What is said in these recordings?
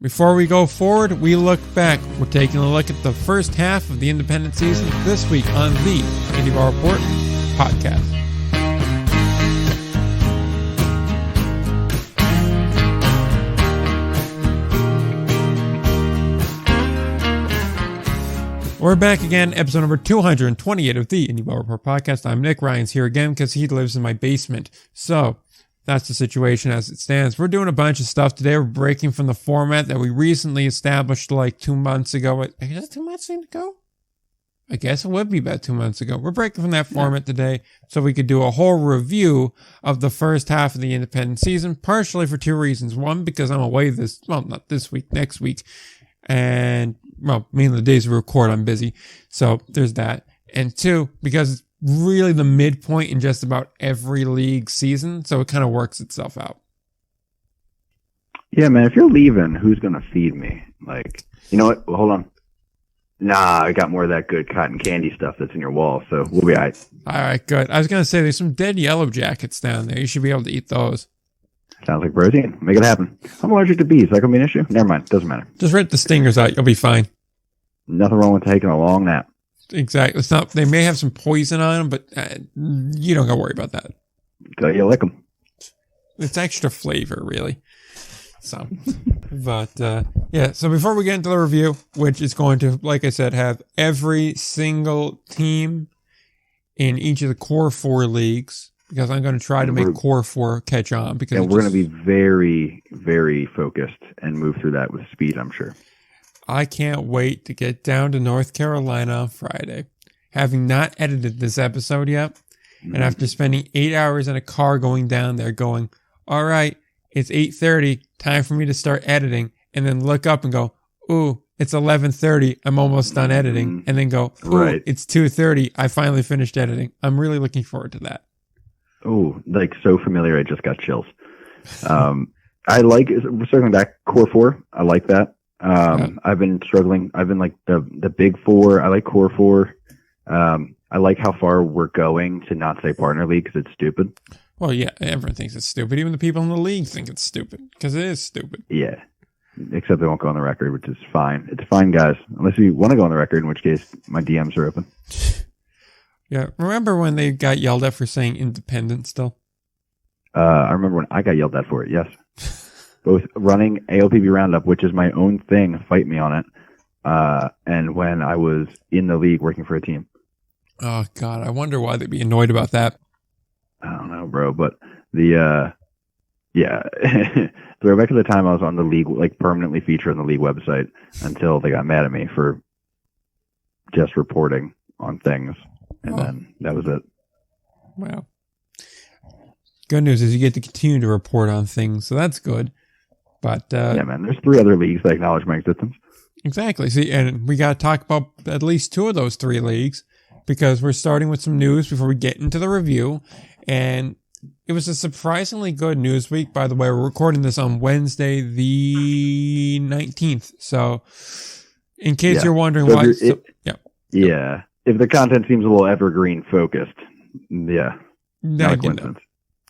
Before we go forward, we look back. We're taking a look at the first half of the independent season this week on the Indy Ball Report podcast. We're back again, episode number 228 of the Indy Ball Report podcast. I'm Nick. Ryan's here again because he lives in my basement. So that's the situation as it stands. We're doing a bunch of stuff today. We're breaking from the format that we recently established like 2 months ago. Is that 2 months ago? I guess it would be about 2 months ago. We're breaking from that format today so we could do a whole review of the first half of the independent season, partially for two reasons. One, because I'm away not this week, next week. And, mainly the days we record, I'm busy. So there's that. And two, because it's really the midpoint in just about every league season. So it kind of works itself out. Yeah, man, if you're leaving, who's going to feed me? Like, you know what? Well, hold on. Nah, I got more of that good cotton candy stuff that's in your wall, so we'll be all right. All right, good. I was going to say, there's some dead yellow jackets down there. You should be able to eat those. Sounds like protein. Make it happen. I'm allergic to bees. That could be an issue? Never mind. Doesn't matter. Just rip the stingers out. You'll be fine. Nothing wrong with taking a long nap. Exactly. It's not. They may have some poison on them, but you don't got to worry about that. You lick them. It's extra flavor, really. So, but yeah. So before we get into the review, which is going to, like I said, have every single team in each of the core four leagues, because I'm going to try to make core four catch on. Because we're going to be very, very focused and move through that with speed, I'm sure. I can't wait to get down to North Carolina on Friday. Having not edited this episode yet, and after spending 8 hours in a car going down there going, all right, it's 8:30, time for me to start editing, and then look up and go, ooh, it's 11:30, I'm almost done editing, and then go, ooh, It's 2:30, I finally finished editing. I'm really looking forward to that. Oh, like so familiar, I just got chills. I like, circling back, core four, I like that. I've been struggling. I've been like the big four. I like core four. I like how far we're going to not say partner league because it's stupid. Well, yeah, everyone thinks it's stupid. Even the people in the league think it's stupid because it is stupid. Yeah, except they won't go on the record, which is fine. It's fine, guys. Unless you want to go on the record, in which case my DMs are open. Yeah, remember when they got yelled at for saying independent still? I remember when I got yelled at for it, yes. Both running AAPB Roundup, which is my own thing, fight me on it, and when I was in the league working for a team. Oh, God, I wonder why they'd be annoyed about that. I don't know, bro, but yeah. Throwback to the time I was on the league, like permanently featured on the league website until they got mad at me for just reporting on things, and then that was it. Wow. Good news is you get to continue to report on things, so that's good. But yeah, man, there's 3 other leagues that acknowledge my existence. Exactly. See, and we got to talk about at least 2 of those 3 leagues because we're starting with some news before we get into the review. And it was a surprisingly good news week. By the way, we're recording this on Wednesday, the 19th. So, in case you're wondering why, yeah, if the content seems a little evergreen focused, not a coincidence.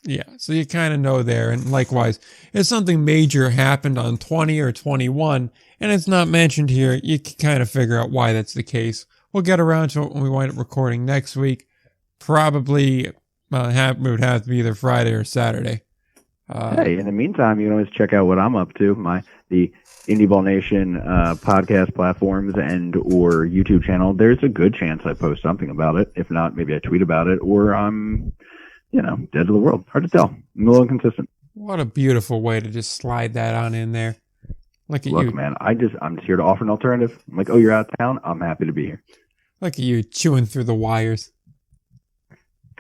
Yeah, so you kind of know there. And likewise, if something major happened on 20 or 21, and it's not mentioned here, you can kind of figure out why that's the case. We'll get around to it when we wind up recording next week. Probably it would have to be either Friday or Saturday. Hey, in the meantime, you can always check out what I'm up to. The Indy Ball Nation podcast platforms and or YouTube channel. There's a good chance I post something about it. If not, maybe I tweet about it, or I'm dead to the world. Hard to tell. I'm a little inconsistent. What a beautiful way to just slide that on in there. Look, man, I'm just here to offer an alternative. I'm like, oh, you're out of town? I'm happy to be here. Look at you chewing through the wires.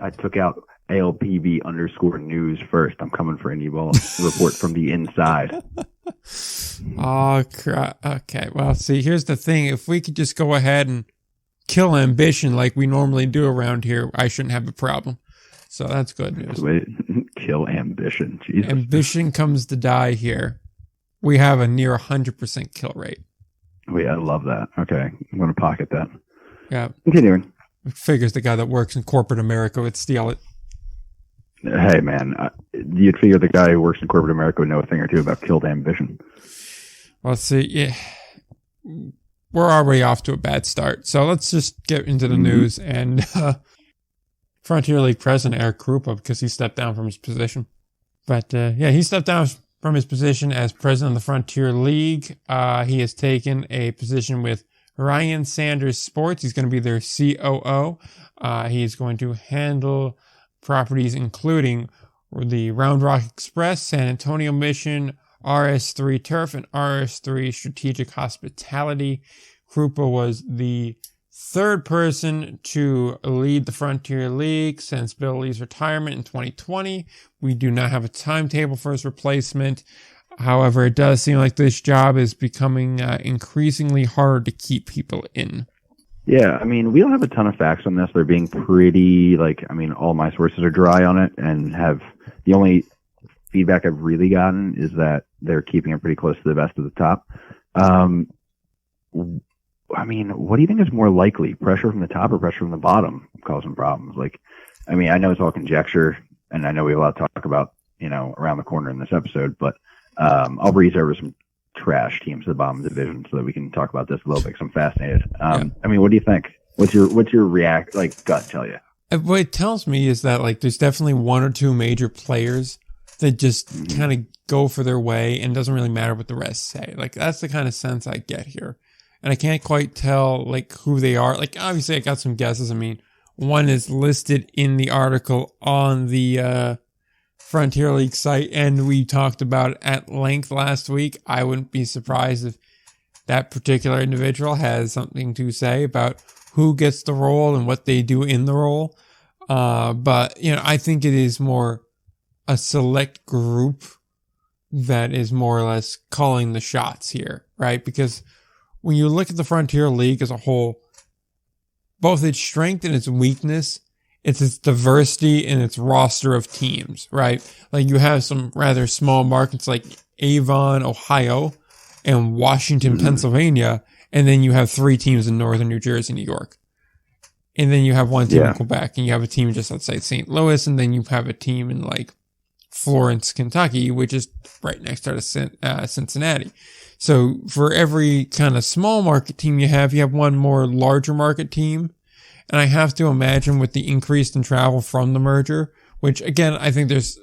I took out AAPB _news first. I'm coming for Indy Ball report from the inside. Oh, crap. Okay. Well, see, here's the thing. If we could just go ahead and kill ambition like we normally do around here, I shouldn't have a problem. So that's good news. Wait, kill ambition. Jesus. Ambition comes to die here. We have a near 100% kill rate. Wait, I love that. Okay. I'm going to pocket that. Yeah. Continuing. Figures the guy that works in corporate America would steal it. Hey, man, you'd figure the guy who works in corporate America would know a thing or two about killed ambition. Well, let's see. Yeah, we're already off to a bad start. So let's just get into the news and Frontier League president Eric Krupa, because he stepped down from his position. But he stepped down from his position as president of the Frontier League. He has taken a position with Ryan Sanders Sports. He's going to be their COO. He's going to handle properties including the Round Rock Express, San Antonio Mission, RS3 Turf, and RS3 Strategic Hospitality. Krupa was the third person to lead the Frontier League since Bill Lee's retirement in 2020. We do not have a timetable for his replacement. However, it does seem like this job is becoming increasingly harder to keep people in. Yeah, I mean, we don't have a ton of facts on this. They're being pretty, all my sources are dry on it, and the only feedback I've really gotten is that they're keeping it pretty close to the best of the top. What do you think is more likely, pressure from the top or pressure from the bottom causing problems? I know it's all conjecture, and I know we have a lot to talk about, around the corner in this episode, but I'll breeze over some trash teams at the bottom of the division so that we can talk about this a little bit, because I'm fascinated. What do you think? What's your gut tell you? What it tells me is that there's definitely one or two major players that just kind of go for their way and doesn't really matter what the rest say. That's the kind of sense I get here. And I can't quite tell who they are. Obviously I got some guesses. One is listed in the article on the Frontier League site, and we talked about it at length last week. I wouldn't be surprised if that particular individual has something to say about who gets the role and what they do in the role. But I think it is more a select group that is more or less calling the shots here, right? Because when you look at the Frontier League as a whole, both its strength and its weakness, it's its diversity in its roster of teams, right? You have some rather small markets like Avon, Ohio, and Washington, Pennsylvania, and then you have three teams in northern New Jersey, New York. And then you have one team in Quebec, and you have a team just outside St. Louis, and then you have a team in Florence, Kentucky, which is right next door to Cincinnati. So for every kind of small market team you have one more larger market team. And I have to imagine with the increase in travel from the merger, which again, I think there's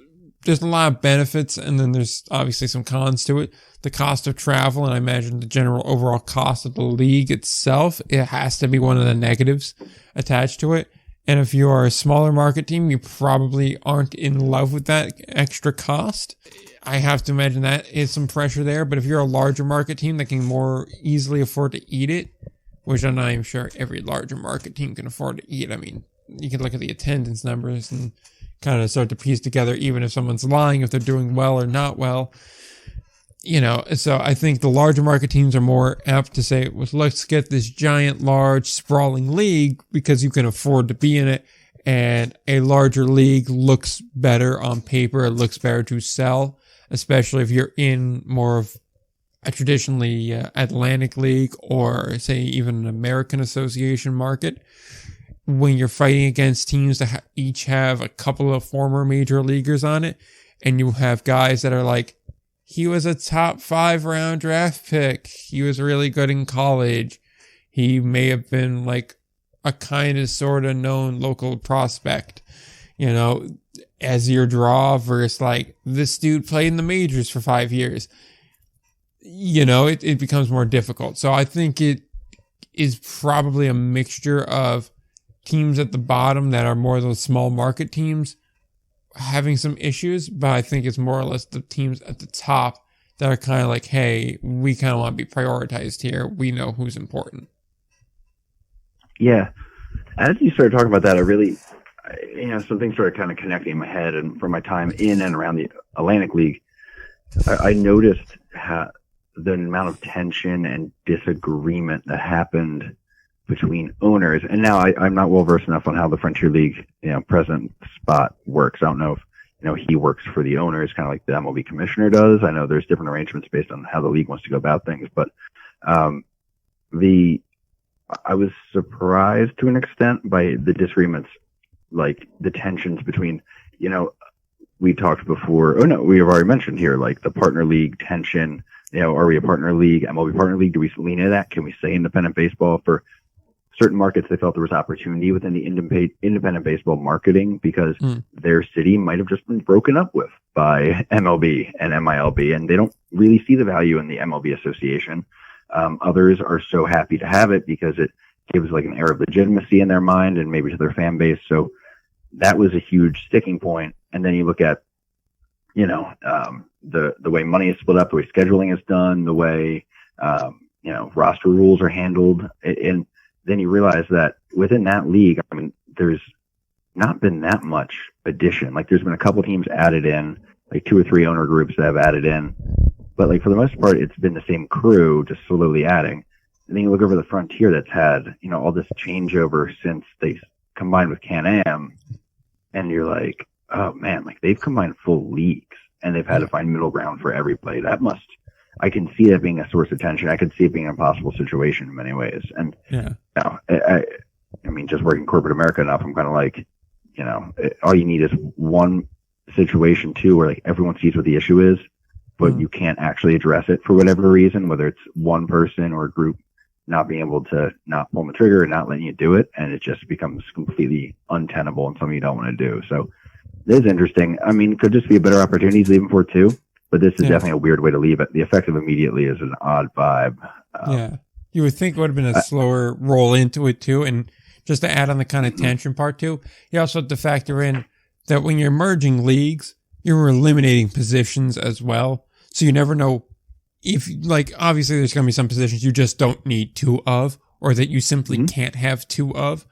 a lot of benefits, and then there's obviously some cons to it. The cost of travel, and I imagine the general overall cost of the league itself, it has to be one of the negatives attached to it. And if you are a smaller market team, you probably aren't in love with that extra cost. I have to imagine that is some pressure there. But if you're a larger market team that can more easily afford to eat it, which I'm not even sure every larger market team can afford to eat. You can look at the attendance numbers and kind of start to piece together, even if someone's lying, if they're doing well or not well. So I think the larger market teams are more apt to say, well, let's get this giant, large, sprawling league because you can afford to be in it. And a larger league looks better on paper. It looks better to sell, especially if you're in more of a traditionally Atlantic League or say even an American Association market. When you're fighting against teams that each have a couple of former major leaguers on it, and you have guys that are he was a top 5 round draft pick. He was really good in college. He may have been a kind of sort of known local prospect, as your draw versus this dude played in the majors for 5 years. It becomes more difficult. So I think it is probably a mixture of teams at the bottom that are more of those small market teams having some issues, but I think it's more or less the teams at the top that are kind of hey, we kind of want to be prioritized here. We know who's important. Yeah. As you started talking about that, I really, some things started kind of connecting in my head, and from my time in and around the Atlantic League, I noticed the amount of tension and disagreement that happened between owners. And now I'm not well versed enough on how the Frontier League, president spot works. I don't know if, he works for the owners, kind of like the MLB commissioner does. I know there's different arrangements based on how the league wants to go about things, but, I was surprised to an extent by the disagreements, the tensions between, we talked before. Oh no, we have already mentioned here, the partner league tension, are we a partner league, MLB partner league? Do we lean into that? Can we say independent baseball? For certain markets, they felt there was opportunity within the independent baseball marketing because their city might have just been broken up with by MLB and MILB, and they don't really see the value in the MLB association. Others are so happy to have it because it gives like an air of legitimacy in their mind and maybe to their fan base. So that was a huge sticking point. And then you look at, the way money is split up, the way scheduling is done, the way, roster rules are handled. And then you realize that within that league, I mean, there's not been that much addition. Like there's been a couple teams added in, like 2 or 3 owner groups that have added in. But like for the most part, it's been the same crew just slowly adding. And then you look over the Frontier that's had, all this changeover since they combined with Can-Am. And you're like, oh man, like they've combined full leagues and they've had to find middle ground for everybody. I can see that being a source of tension. I could see it being an impossible situation in many ways. And, I mean, just working corporate America enough, I'm kind of like, all you need is one situation too, where like everyone sees what the issue is, but you can't actually address it for whatever reason, whether it's one person or a group not being able to not pull the trigger and not letting you do it. And it just becomes completely untenable and something you don't want to do. So it is interesting. I mean, could just be a better opportunity to leave him for too, but this is definitely a weird way to leave it. The effective immediately is an odd vibe. You would think it would have been a slower roll into it too. And just to add on the kind of tension part too, you also have to factor in that when you're merging leagues, you're eliminating positions as well. So you never know if, like, obviously there's going to be some positions you just don't need 2 of, or that you simply can't have 2 of.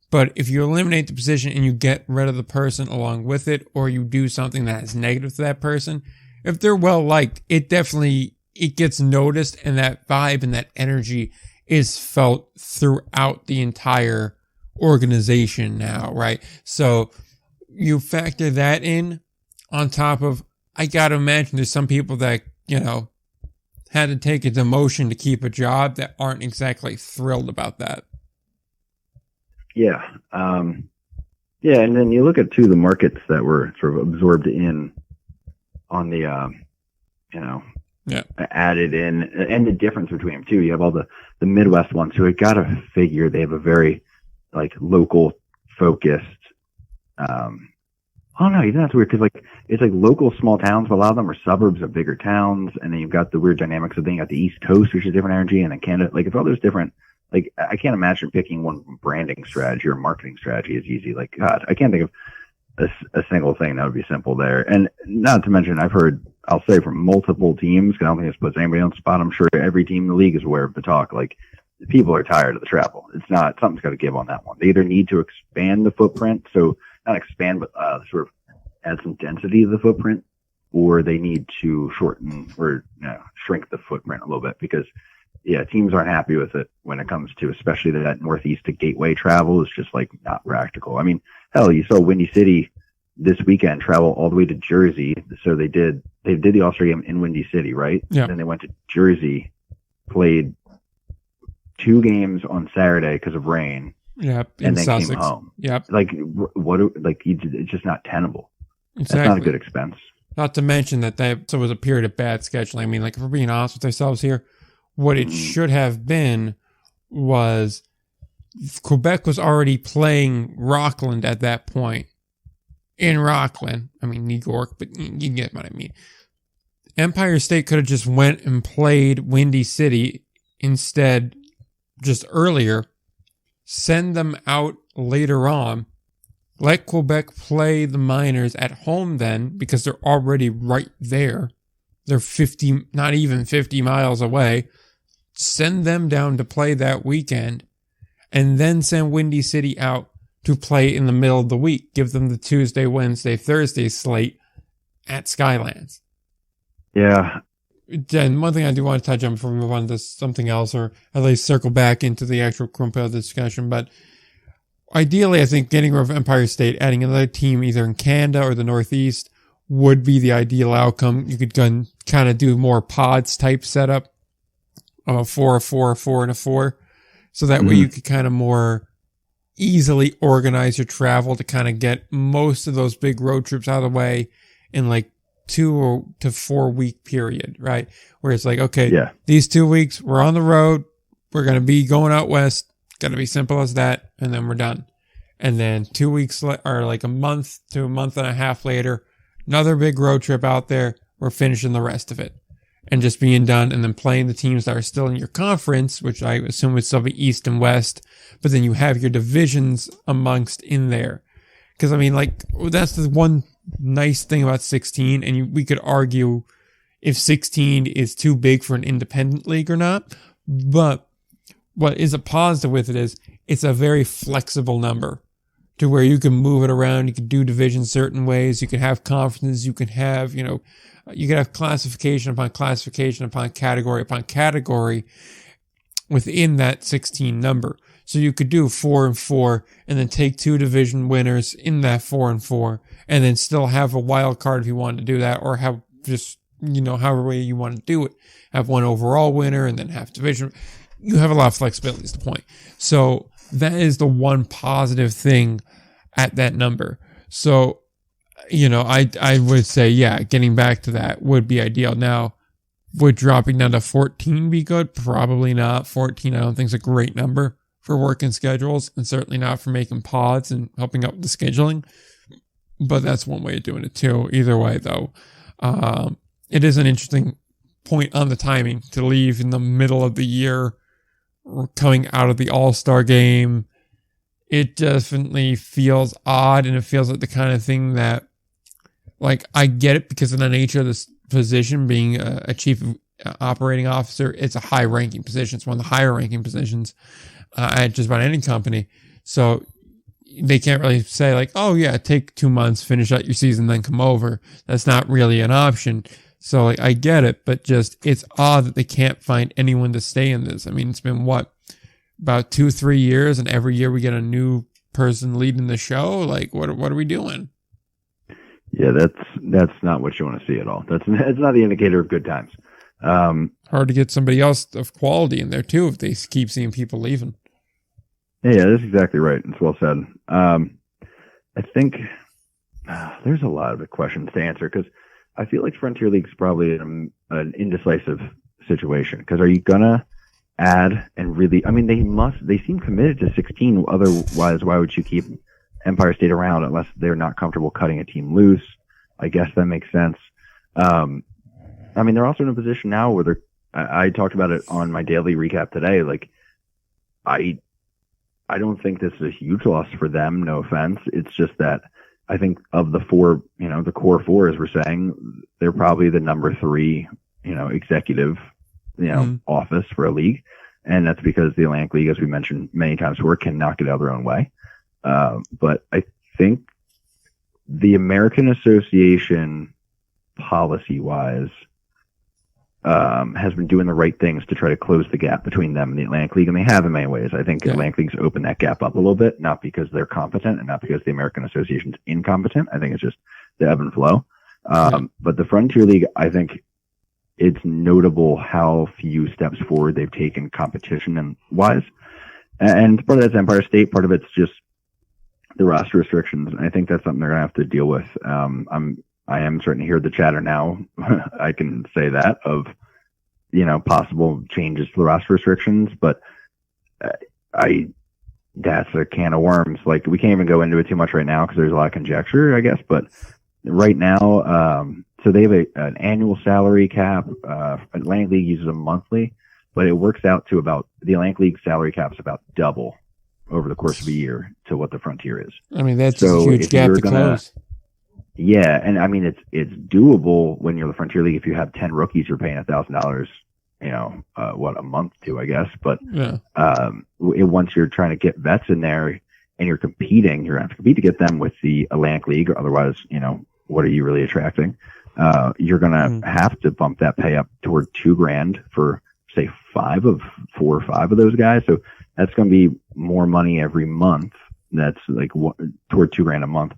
But if you eliminate the position and you get rid of the person along with it, or you do something that is negative to that person, if they're well liked, it gets noticed, and that vibe and that energy is felt throughout the entire organization now, right? So you factor that in on top of, I got to imagine there's some people that, had to take a demotion to keep a job that aren't exactly thrilled about that. Yeah. And then you look at too the markets that were sort of absorbed in on the, added in, and the difference between them too. You have all the Midwest ones who I gotta figure they have a very like local focused, oh no, even that's weird because like it's like local small towns, but a lot of them are suburbs of bigger towns, and then you've got the weird dynamics of then you got the East Coast, which is different energy, and then Canada. Like it's all those different. Like I can't imagine picking one branding strategy or marketing strategy is easy. Like God, I can't think of a single thing that would be simple there. And not to mention, I'll say from multiple teams, I don't think this puts anybody on the spot. I'm sure every team in the league is aware of the talk. Like people are tired of the travel. It's not something's got to give on that one. They either need to expand the footprint, so not expand, but sort of add some density to the footprint, or they need to shorten or shrink the footprint a little bit because teams aren't happy with it when it comes to, especially that northeast to gateway travel is just like not practical. I mean, hell, you saw Windy City this weekend travel all the way to Jersey. So they did the All-Star game in Windy City, right? Yeah. Then they went to Jersey, played 2 games on Saturday because of rain. Yep. And then Sussex. came home. Yep. Like it's just not tenable. Exactly. That's not a good expense. Not to mention that was a period of bad scheduling. I mean, like if we're being honest with ourselves here, what it should have been was Quebec was already playing Rockland at that point. In Rockland. I mean, New York, but you get what I mean. Empire State could have just went and played Windy City instead just earlier. Send them out later on. Let Quebec play the Miners at home then, because they're already right there. They're not even 50 miles away. Send them down to play that weekend, and then send Windy City out to play in the middle of the week. Give them the Tuesday, Wednesday, Thursday slate at Skylands. Yeah. And one thing I do want to touch on before we move on to something else, or at least circle back into the actual Crumpel discussion, but ideally, I think getting rid of Empire State, adding another team either in Canada or the Northeast would be the ideal outcome. You could kind of do more pods type setup of a 4, a 4, a 4, and a 4. So that way you could kind of more easily organize your travel to kind of get most of those big road trips out of the way in like 2 to 4 week period, right? Where it's like, okay, Yeah. these 2 weeks, we're on the road. We're going to be going out west. Got to be simple as that. And then we're done. And then 2 weeks or like a month to a month and a half later, another big road trip out there. We're finishing the rest of it and just being done. And then playing the teams that are still in your conference, which I assume would still be East and West. But then you have your divisions amongst in there. Because, I mean, like, that's the one nice thing about 16. And we could argue if 16 is too big for an independent league or not. But what is a positive with it is it's a very flexible number to where you can move it around. You can do divisions certain ways. You can have conferences. You can have, you can have classification upon classification upon category within that 16 number. So you could do 4 and 4 and then take 2 division winners in that 4 and 4 and then still have a wild card if you wanted to do that, or have just, however way you want to do it. Have one overall winner and then have division. You have a lot of flexibility is the point. So that is the one positive thing at that number. So, I would say, yeah, getting back to that would be ideal. Now, would dropping down to 14 be good? Probably not. 14, I don't think is a great number for working schedules, and certainly not for making pods and helping out with the scheduling. But that's one way of doing it too. Either way, though, it is an interesting point on the timing to leave in the middle of the year, coming out of the All-Star game. It definitely feels odd, and it feels like the kind of thing that, like, I get it because of the nature of this position being a chief operating officer. It's a high ranking position. It's one of the higher ranking positions at just about any company. So they can't really say like, oh yeah, take 2 months, finish out your season, then come over. That's not really an option. So like, I get it, but just, it's odd that they can't find anyone to stay in this. I mean, it's been about 2-3 years, and every year we get a new person leading the show. Like, what are we doing? Yeah, that's not what you want to see at all. It's not the indicator of good times. Hard to get somebody else of quality in there too if they keep seeing people leaving. Yeah, that's exactly right. It's well said. I think there's a lot of questions to answer because I feel like Frontier League's probably an indecisive situation. Because are you gonna add and really? I mean, they seem committed to 16. Otherwise, why would you keep Empire State around unless they're not comfortable cutting a team loose? I guess that makes sense. I mean, they're also in a position now where I talked about it on my daily recap today. Like, I don't think this is a huge loss for them. No offense. It's just that I think of the 4, the core 4, as we're saying, they're probably the number 3, executive, office for a league. And that's because the Atlantic League, as we mentioned many times before, cannot get out of their own way. But I think the American Association, policy-wise, has been doing the right things to try to close the gap between them and the Atlantic League, and they have in many ways. I think Atlantic League's opened that gap up a little bit, not because they're competent and not because the American Association's incompetent. I think it's just the ebb and flow. But the Frontier League, I think it's notable how few steps forward they've taken competition and wise. And part of that's Empire State, part of it's just the roster restrictions. And I think that's something they're going to have to deal with. I am starting to hear the chatter now. I can say that of, possible changes to the roster restrictions, but that's a can of worms. Like, we can't even go into it too much right now because there's a lot of conjecture, I guess. But right now, so they have an annual salary cap. Atlantic League uses a monthly, but it works out to the Atlantic League salary cap is about double over the course of a year to what the Frontier is. I mean, that's a huge gap to close. Yeah, and I mean, it's doable when you're the Frontier League. If you have 10 rookies, you're paying $1,000, a month to, I guess. But once you're trying to get vets in there and you're competing, you're going to have to compete to get them with the Atlantic League. Otherwise, what are you really attracting? You're going to have to bump that pay up toward $2,000 for, say, 4 or 5 of those guys. So that's going to be more money every month. That's like toward $2,000 a month.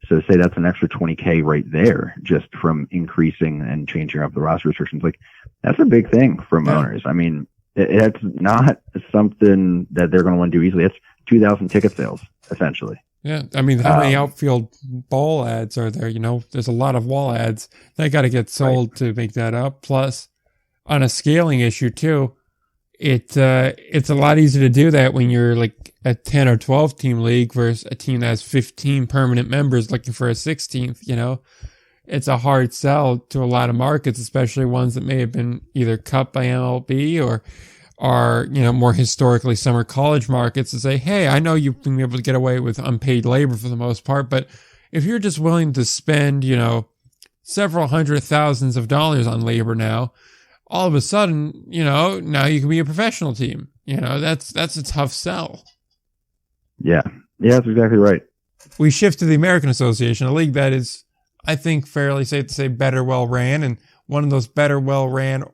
So say that's an extra $20K right there just from increasing and changing up the roster restrictions. Like, that's a big thing from owners. I mean, it's not something that they're going to want to do easily. It's 2,000 ticket sales, essentially. Yeah. I mean, how many outfield ball ads are there? There's a lot of wall ads. They got to get sold to make that up. Plus, on a scaling issue too, it's a lot easier to do that when you're like a 10 or 12 team league versus a team that has 15 permanent members looking for a 16th. It's a hard sell to a lot of markets, especially ones that may have been either cut by MLB or are, more historically summer college markets, to say, hey, I know you've been able to get away with unpaid labor for the most part, but if you're just willing to spend, several hundred thousands of dollars on labor now, all of a sudden, now you can be a professional team. That's a tough sell. Yeah. Yeah, that's exactly right. We shift to the American Association, a league that is, I think, fairly safe to say better well ran. And one of those better well ran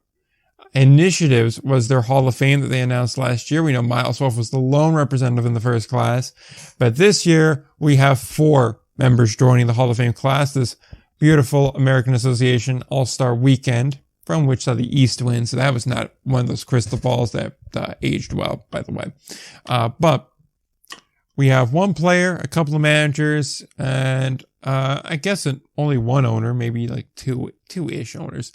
initiatives was their Hall of Fame that they announced last year. We know Miles Wolff was the lone representative in the first class, but this year we have 4 members joining the Hall of Fame class, this beautiful American Association All-Star Weekend, from which the East wins. So that was not one of those crystal balls that aged well, by the way. But we have 1 player, a couple of managers, and I guess only 1 owner, maybe like two-ish owners.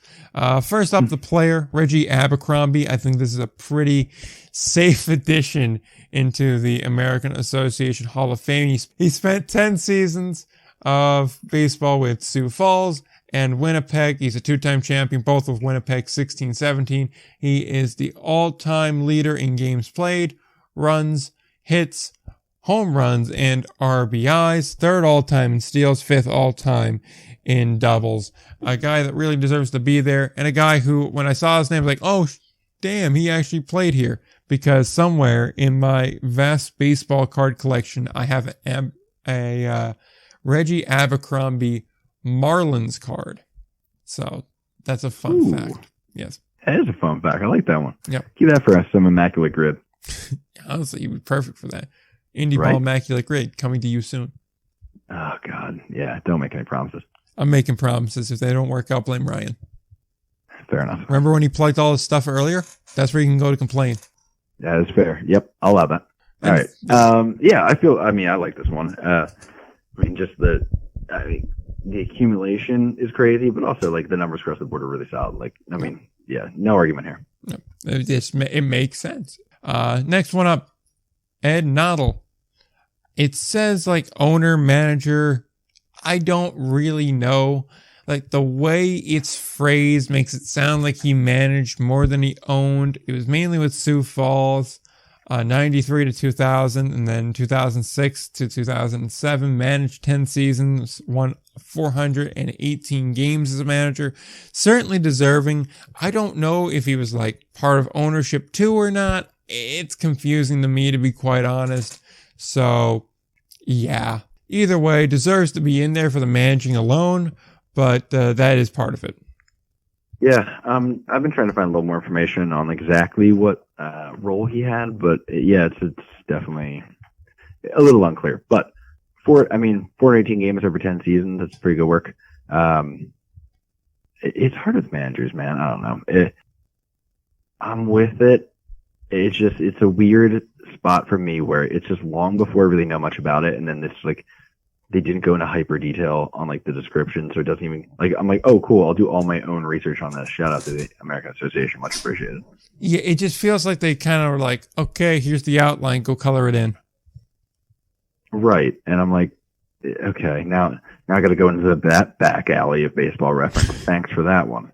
First up, the player, Reggie Abercrombie. I think this is a pretty safe addition into the American Association Hall of Fame. He spent 10 seasons of baseball with Sioux Falls and Winnipeg. He's a 2-time champion, both with Winnipeg 16-17. He is the all-time leader in games played, runs, hits, home runs, and RBIs. 3rd all-time in steals, 5th all-time in doubles. A guy that really deserves to be there, and a guy who, when I saw his name, I was like, oh, damn, he actually played here. Because somewhere in my vast baseball card collection, I have a Reggie Abercrombie Marlins card. So that's a fun fact. Yes. That is a fun fact. I like that one. Yep. Keep that for us, some immaculate grid. Honestly, you'd be perfect for that. Indy Ball Immaculate Grid coming to you soon. Oh, God. Yeah, don't make any promises. I'm making promises. If they don't work out, blame Ryan. Fair enough. Remember when he plugged all his stuff earlier? That's where you can go to complain. Yeah, that's fair. Yep, I'll allow that. All right. Yeah, I like this one. Just the accumulation is crazy, but also like the numbers across the board are really solid. No argument here. It makes sense. Next one up, Ed Noddle. It says like owner, manager. I don't really know. Like the way it's phrased makes it sound like he managed more than he owned. It was mainly with Sioux Falls, 93 to 2000, and then 2006 to 2007. Managed 10 seasons, won 418 games as a manager. Certainly deserving. I don't know if he was like part of ownership too or not. It's confusing to me, to be quite honest. So, yeah. Either way, deserves to be in there for the managing alone. But that is part of it. Yeah, I've been trying to find a little more information on exactly what role he had, but yeah, it's definitely a little unclear. But 418 games over 10 seasons, that's pretty good work. It's hard with managers, man. I don't know. I'm with it. It's a weird spot for me where it's just long before I really know much about it, and then this like. They didn't go into hyper detail on like the description, so it doesn't even like. I'm like, oh, cool. I'll do all my own research on this. Shout out to the American Association, much appreciated. Yeah, it just feels like they kind of were like, okay, here's the outline, go color it in. Right, and I'm like, okay, now I got to go into that back alley of Baseball Reference. Thanks for that one.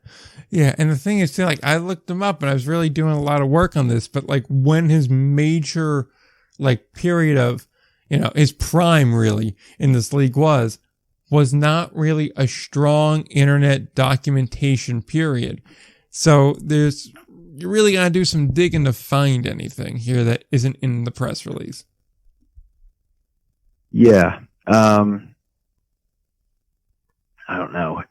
Yeah, and the thing is, too, like I looked them up, and I was really doing a lot of work on this, but like when his major like period of his prime really in this league was not really a strong internet documentation period. So you really got to do some digging to find anything here that isn't in the press release. Yeah. I don't know.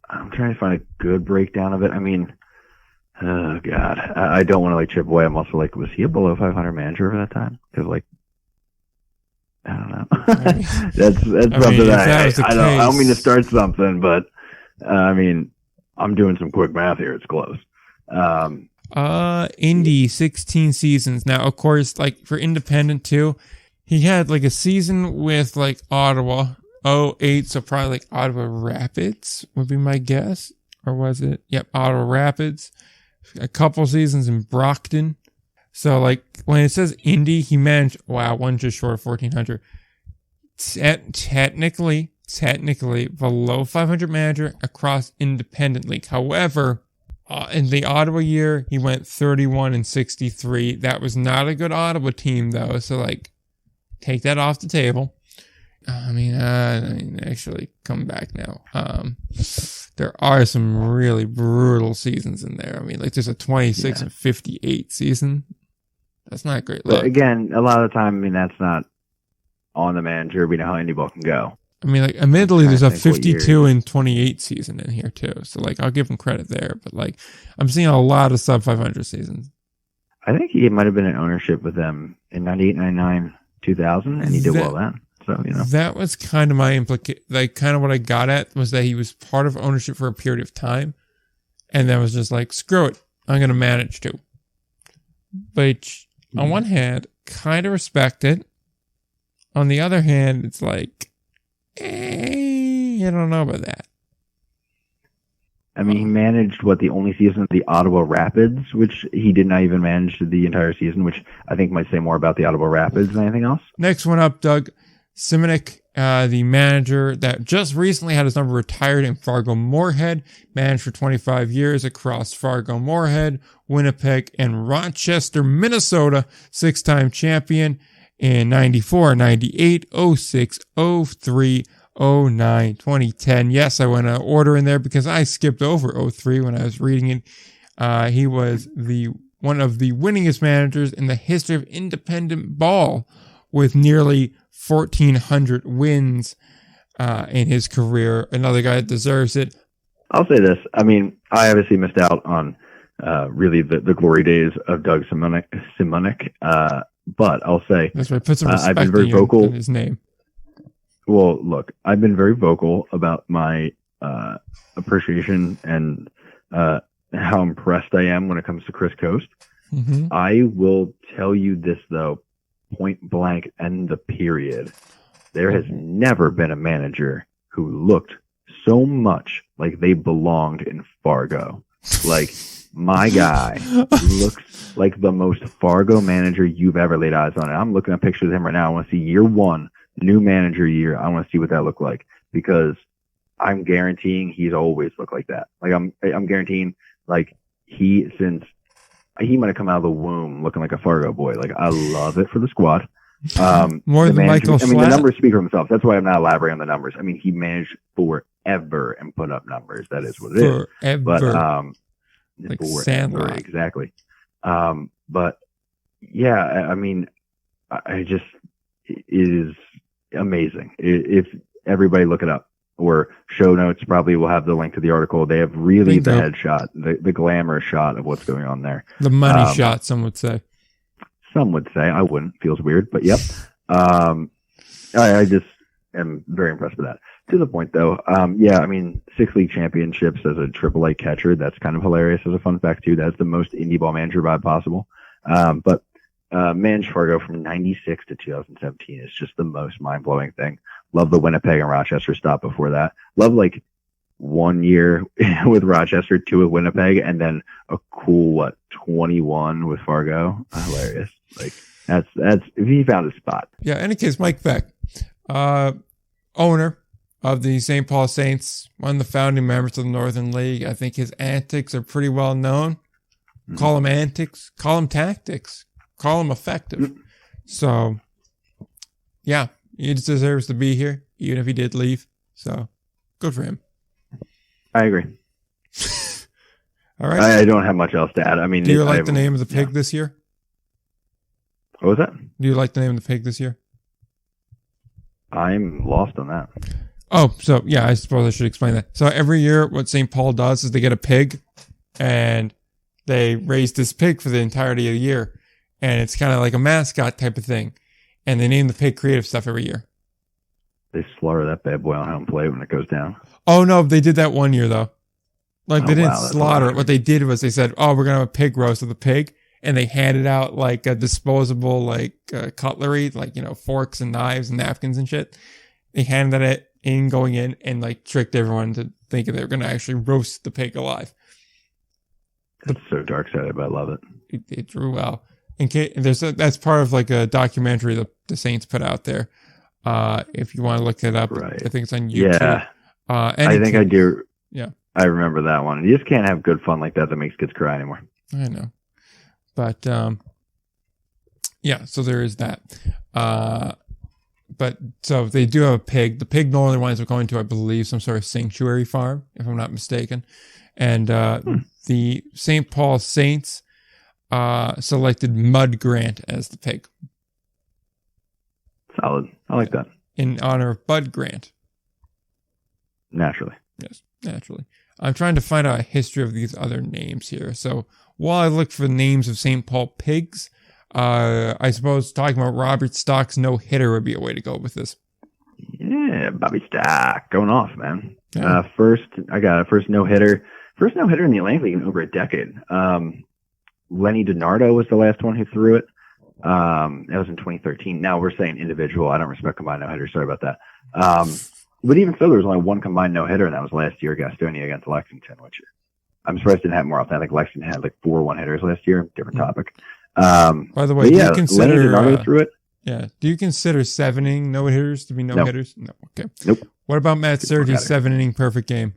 I'm trying to find a good breakdown of it. I mean, oh God, I don't want to like chip away. I'm also like, was he a below 500 manager over that time? Because like, I don't know. That's something that I don't mean to start something, but I'm doing some quick math here. It's close. Indy 16 seasons. Now, of course, like for independent too, he had like a season with like Ottawa, 08, so probably like Ottawa Rapids would be my guess. Or was it? Yep, Ottawa Rapids. A couple seasons in Brockton. So like when it says Indy, he managed, one just short of 1,400. Technically below 500 manager across independent league. However, in the Ottawa year, he went 31-63. That was not a good Ottawa team though. So like, take that off the table. Actually come back now. There are some really brutal seasons in there. I mean, like there's a 26-58 season. That's not great. But again, a lot of the time, that's not on the manager. We know how Indy Ball can go. I mean, like admittedly, there's a 52-28 season in here too. So like, I'll give him credit there. But like, I'm seeing a lot of sub 500 seasons. I think he might have been in ownership with them in 98, 99, 2000, and he did well then. So, that was kind of my kind of what I got at was that he was part of ownership for a period of time. And then was just like, screw it. I'm going to manage to. But on one hand, kind of respect it. On the other hand, it's like, I don't know about that. I mean, he managed the only season of the Ottawa Rapids, which he did not even manage the entire season, which I think might say more about the Ottawa Rapids than anything else. Next one up, Doug. Simonik, the manager that just recently had his number retired in Fargo-Moorhead, managed for 25 years across Fargo-Moorhead, Winnipeg, and Rochester, Minnesota, 6-time champion in 94, 98, 06, 03, 09, 2010. Yes, I went in order in there because I skipped over 03 when I was reading it. He was one of the winningest managers in the history of independent ball with nearly 1,400 wins in his career. Another guy that deserves it. I'll say this. I mean, I obviously missed out on really the glory days of Doug Simonik. But I'll say that's right. Put some respect I've been very vocal in his name. Well, look, I've been very vocal about my appreciation and how impressed I am when it comes to Chris Coast. Mm-hmm. I will tell you this, though, point blank and the period. There has never been a manager who looked so much like they belonged in Fargo. Like, my guy looks like the most Fargo manager you've ever laid eyes on. And I'm looking at pictures of him right now. I want to see year one, new manager year. I want to see what that looked like because I'm guaranteeing he's always looked like that. Like I'm guaranteeing like he might have come out of the womb looking like a Fargo boy. Like I love it for the squad. More than Michael Schlatt. I mean, the numbers speak for themselves. That's why I'm not elaborating on the numbers. I mean, he managed forever and put up numbers. That is what it is. Forever. But like forever, Sandlot. exactly. But yeah, I mean, it is amazing. If everybody look it up, or show notes probably will have the link to the article. They have really the headshot, the glamour shot of what's going on there. The money shot, some would say. Some would say. I wouldn't. Feels weird, but yep. I just am very impressed with that. To the point, though, yeah, I mean, 6 league championships as a AAA catcher, that's kind of hilarious as a fun fact, too. That's the most Indy Ball manager vibe possible. But managed Fargo from 96 to 2017 is just the most mind-blowing thing. Love the Winnipeg and Rochester stop before that. Love, 1 year with Rochester, 2 with Winnipeg, and then a cool, 21 with Fargo. Hilarious. That's if he found a spot. Yeah, in any case, Mike Beck, owner of the St. Paul Saints, one of the founding members of the Northern League. I think his antics are pretty well known. Mm-hmm. Call them antics, call them tactics, call them effective. Mm-hmm. So, yeah, he deserves to be here, even if he did leave. So, good for him. I agree. All right. I don't have much else to add. I mean, do you like the name of the pig this year? What was that? Do you like the name of the pig this year? I'm lost on that. Oh, so yeah, I suppose I should explain that. So every year what St. Paul does is they get a pig and they raise this pig for the entirety of the year. And it's kind of like a mascot type of thing. And they name the pig creative stuff every year. They slaughter that bad boy on home plate when it goes down. Oh, no, they did that one year, though. They didn't slaughter it. What they did was they said, oh, we're going to have a pig roast of the pig. and they handed out like a disposable like cutlery, like, you know, forks and knives and napkins and shit. They handed it in going in and like tricked everyone to thinking they were going to actually roast the pig alive. That's so dark-sided, but I love it. It drew well. That's part of like a documentary that the Saints put out there. If you want to look it up, Right. I think it's on YouTube. Yeah, I think I do. Yeah, I remember that one. You just can't have good fun like that makes kids cry anymore. I know, but yeah. So there is that. But so they do have a pig. The pig normally winds up going to, I believe, some sort of sanctuary farm, if I'm not mistaken. And the St. Paul Saints selected Mud Grant as the pig. Solid. I like that. In honor of Bud Grant. Naturally. Yes, naturally. I'm trying to find out a history of these other names here. So while I look for the names of St. Paul pigs, I suppose talking about Robert Stock's no-hitter would be a way to go with this. Yeah, Bobby Stock going off, man. Yeah. First no-hitter. First no-hitter in the Atlantic League in over a decade. Lenny DiNardo was the last one who threw it. That was in 2013. Now we're saying individual. I don't respect combined no-hitters. Sorry about that. But even so, there was only one combined no-hitter, and that was last year, Gastonia against Lexington, which I'm surprised didn't have more often. I think Lexington had like 4 one-hitters last year. Different topic. By the way, do you consider Lenny DiNardo threw it? Yeah. Do you consider 7-inning no-hitters to be no-hitters? No. Okay. Nope. What about Matt Sergi's 7-inning perfect game?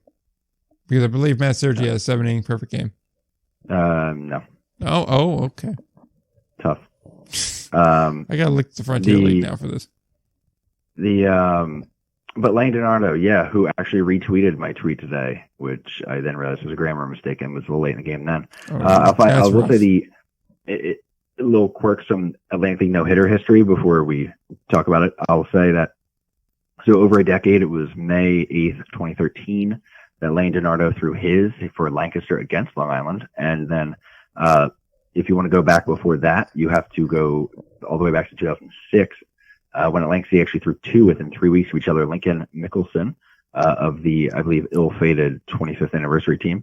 Because I believe Matt Sergi has a 7-inning perfect game. No. Oh, okay. Tough. I gotta look at the Frontier League now for this. But Lenny DiNardo, yeah, who actually retweeted my tweet today, which I then realized was a grammar mistake and was a little late in the game then. I will say a little quirks from Atlantic League no-hitter history before we talk about it. I'll say that, so over a decade, it was May 8th, 2013, that Lenny DiNardo threw his for Lancaster against Long Island. And then if you want to go back before that, you have to go all the way back to 2006, when Atlantic City actually threw 2 within 3 weeks of each other. Lincoln Mickelson of the, I believe, ill-fated 25th anniversary team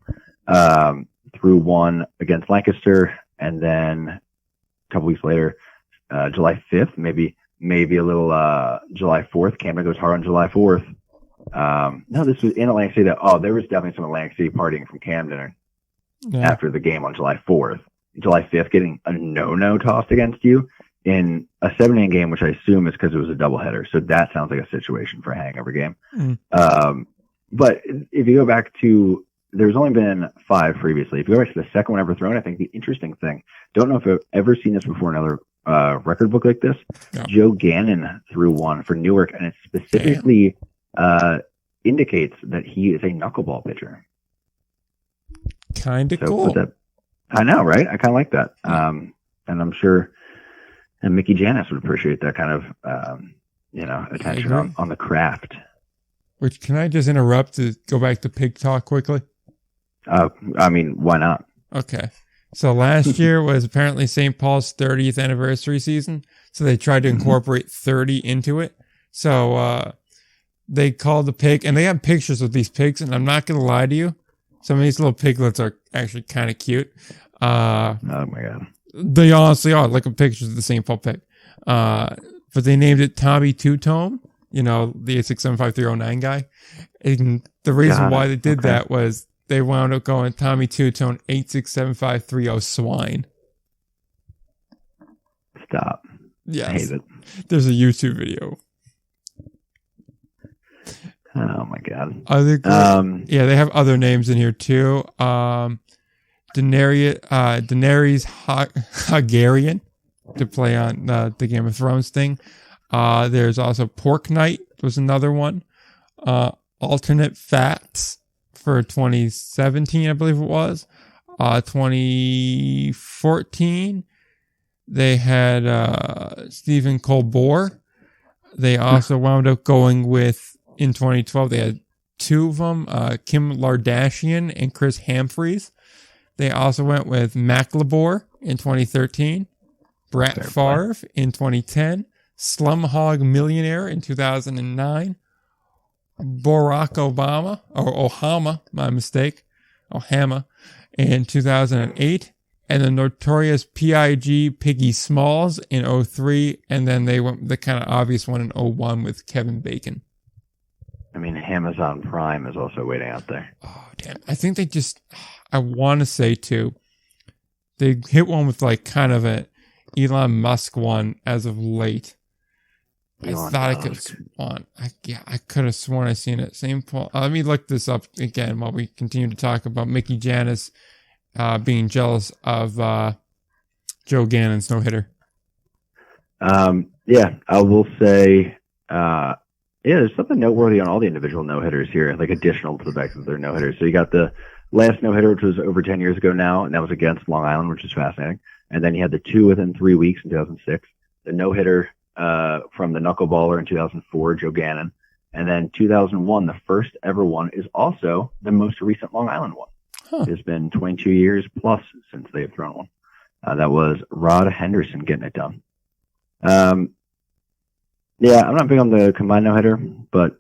threw 1 against Lancaster. And then a couple weeks later, July 5th, maybe a little July 4th. Camden goes hard on July 4th. No, this was in Atlantic City. There was definitely some Atlantic City partying from Camden after the game on July 4th. July 5th, getting a no-no tossed against you in a 7-inning game, which I assume is because it was a doubleheader. So that sounds like a situation for a hangover game. But if you go back to, there's only been 5 previously. If you go back to the second one ever thrown, I think the interesting thing, don't know if I've ever seen this before in another record book like this. Yeah. Joe Gannon threw 1 for Newark, and it specifically indicates that he is a knuckleball pitcher. Kind of cool. I know, right? I kind of like that. And I'm sure and Mickey Janis would appreciate that kind of, attention on the craft. Which, can I just interrupt to go back to pig talk quickly? Why not? Okay. So last year was apparently St. Paul's 30th anniversary season. So they tried to incorporate 30 into it. So they called the pig, and they have pictures of these pigs, and I'm not going to lie to you. Some of these little piglets are actually kind of cute. Oh my God. They honestly are. Look at pictures of the St. Paul pig. But they named it Tommy Two-Tone, the 8675309 guy. And the reason why they did that was they wound up going Tommy Two-Tone 8675330 swine. Stop. Yes. I hate it. There's a YouTube video. Oh my God. They have other names in here too. Daenerys Hagarian to play on the Game of Thrones thing. There's also Pork Knight was another one. Alternate Fats for 2017, I believe it was. 2014, they had Stephen Colbert. They also wound up going with, in 2012, they had 2 of them, Kim Lardashian and Chris Humphreys. They also went with Macklemore in 2013, Brett Favre in 2010, Slumhog Millionaire in 2009, Barack Obama, or Ohama, my mistake, Ohama, in 2008, and the notorious PIG Piggy Smalls in 03, and then they went the kind of obvious one in 01 with Kevin Bacon. I mean, Amazon Prime is also waiting out there. Oh, damn. I think they just, I want to say too, they hit one with like kind of a Elon Musk one as of late. I thought I could have sworn. I could have sworn I seen it. Same Paul. Let me look this up again while we continue to talk about Mickey Janis being jealous of Joe Gannon's no-hitter. Yeah, I will say, there's something noteworthy on all the individual no-hitters here, like additional to the fact that they're no-hitters. So you got the last no-hitter, which was over 10 years ago now, and that was against Long Island, which is fascinating. And then you had the two within 3 weeks in 2006. The no-hitter from the knuckleballer in 2004, Joe Gannon. And then 2001, the first ever one, is also the most recent Long Island one. Huh. It's been 22 years plus since they have thrown one. That was Rod Henderson getting it done. Yeah, I'm not big on the combined no-hitter, but,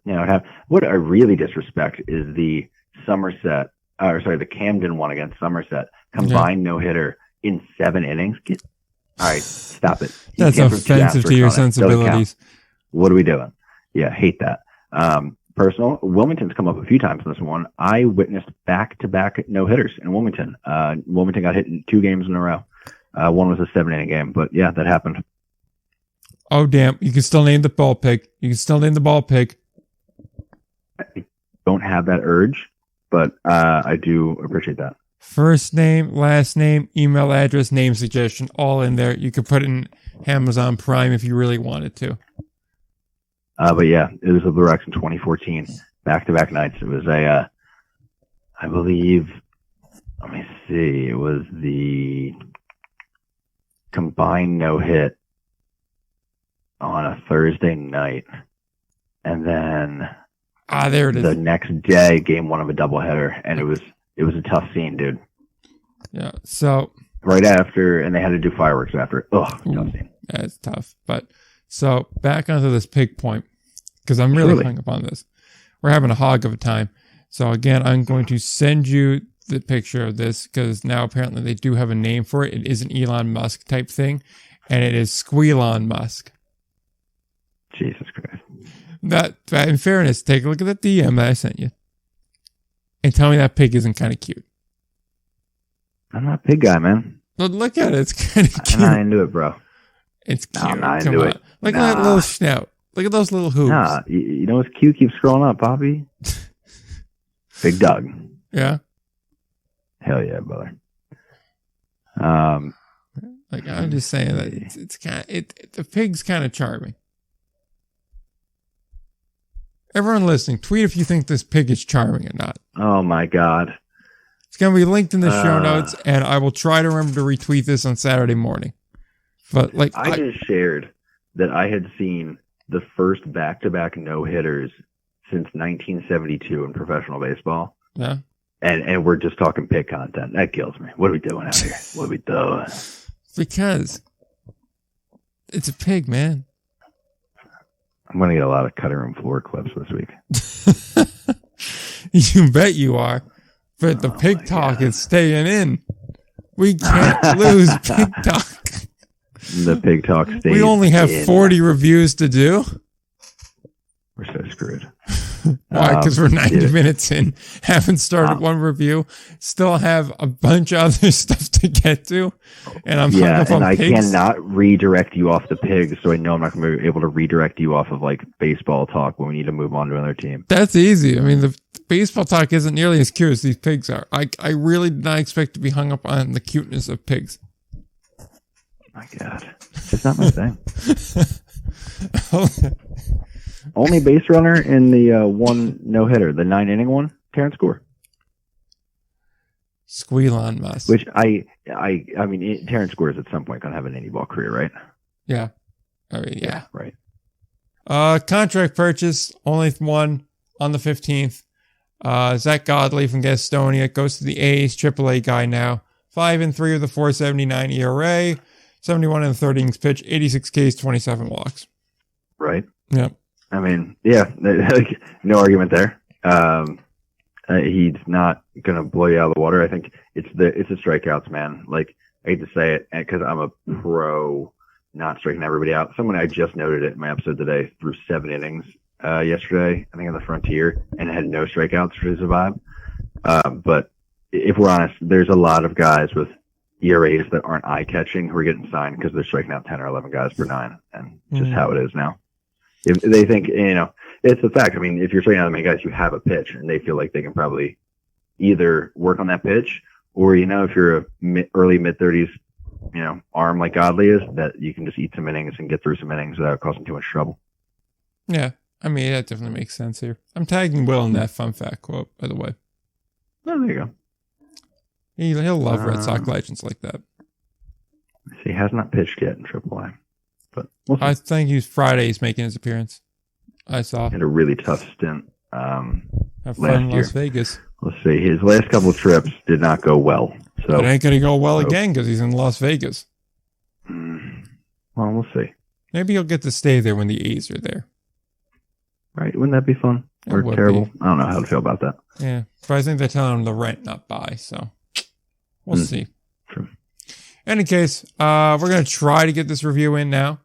what I really disrespect is the the Camden one against Somerset, combined no-hitter in 7 innings. All right, stop it. That's offensive to your sensibilities. What are we doing? Yeah, hate that. Personal, Wilmington's come up a few times in this one. I witnessed back-to-back no-hitters in Wilmington. Wilmington got hit in 2 games in a row. One was a 7-inning game, but yeah, that happened. Oh, damn. You can still name the ball pig. I don't have that urge, but I do appreciate that. First name, last name, email address, name suggestion, all in there. You could put it in Amazon Prime if you really wanted to. But yeah, it was the Blue Rocks in 2014, back-to-back nights. It was I believe, let me see, it was the combined no-hit on a Thursday night. And then there it is. The next day, game 1 of a doubleheader, and it was a tough scene, dude. Yeah, so right after, and they had to do fireworks after. Tough scene. Yeah, it's tough. But so back onto this pig point, because I'm really hung up on this. We're having a hog of a time. So again, I'm going to send you the picture of this because now apparently they do have a name for it. It is an Elon Musk type thing, and it is Squealon Musk. Jesus Christ. That, in fairness, take a look at the DM that I sent you. And tell me that pig isn't kind of cute. I'm not a pig guy, man. But look at it. It's kind of cute. I'm not into it, bro. It's cute. No, I'm not into it. Look at that little snout. Look at those little hooves. Nah, you know what's cute? Keep scrolling up, Poppy. Big Doug. Yeah? Hell yeah, brother. I'm just saying that it's kind of, the pig's kind of charming. Everyone listening, tweet if you think this pig is charming or not. Oh my God. It's going to be linked in the show notes, and I will try to remember to retweet this on Saturday morning. But I just shared that I had seen the first back-to-back no-hitters since 1972 in professional baseball. Yeah. And we're just talking pig content. That kills me. What are we doing out here? What are we doing? Because it's a pig, man. I'm going to get a lot of cutting room floor clips this week. You bet you are. But the pig talk is staying in. We can't lose pig talk. The pig talk stays We only have 40 reviews to do. We're so screwed. Why? Because we're 90 minutes in. Haven't started one review. Still have a bunch of other stuff to get to. And I'm hung up on I pigs. cannot redirect you off the pigs, so I know I'm not going to be able to redirect you off of baseball talk when we need to move on to another team. That's easy. I mean, the baseball talk isn't nearly as cute as these pigs are. I really did not expect to be hung up on the cuteness of pigs. My God. It's not my thing. Only base runner in the one no-hitter, the 9-inning one, Terrence Gore. Squealon Musk. Which I mean, Terrence Gore is at some point going to have an Indy Ball career, right? Yeah. I mean, yeah. Right. Contract purchase, only one on the 15th. Zach Godley from Gastonia goes to the A's, AAA guy now. 5-3 with a 4.79 ERA, 71 in the 30 innings pitch, 86 Ks, 27 walks. Right. Yep. I mean, yeah, no argument there. He's not going to blow you out of the water. I think it's the strikeouts, man. I hate to say it because I'm a pro not striking everybody out. Someone I just noted it in my episode today threw 7 innings yesterday, I think on the Frontier, and had no strikeouts to survive. But if we're honest, there's a lot of guys with ERAs that aren't eye-catching who are getting signed because they're striking out 10 or 11 guys per 9, and just how it is now. If they think, it's a fact. I mean, if you're striking out that many guys, you have a pitch, and they feel like they can probably either work on that pitch, or, if you're a early mid-30s, arm like Godley is, that you can just eat some innings and get through some innings without causing too much trouble. Yeah, I mean, that definitely makes sense here. I'm tagging Will in that fun fact quote, by the way. Oh, there you go. He'll love Red Sox legends like that. He has not pitched yet in AAA, but we'll see. I think Friday he's making his appearance. I saw. Had a really tough stint Have fun last in year. Las Vegas. Let's see. His last couple of trips did not go well. So it ain't going to go well again because he's in Las Vegas. Well, we'll see. Maybe he'll get to stay there when the A's are there. Right? Wouldn't that be fun? Or terrible? I don't know how to feel about that. Yeah. But I think they're telling him to rent, not buy. So we'll see. True. Any case, we're going to try to get this review in now.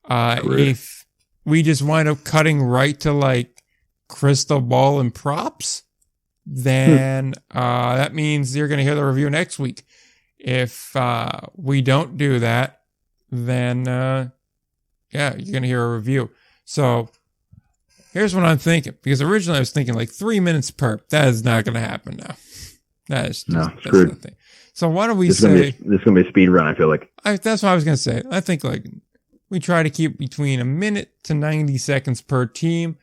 If we just wind up cutting right to crystal ball and props, then that means you're going to hear the review next week. If we don't do that, then you're going to hear a review. So here's what I'm thinking, because originally I was thinking 3 minutes per. That is not going to happen now. That is screwed. Nothing. So why don't we say this is going to be a speed run? I feel like that's what I was going to say. I think we try to keep between a minute to 90 seconds per team.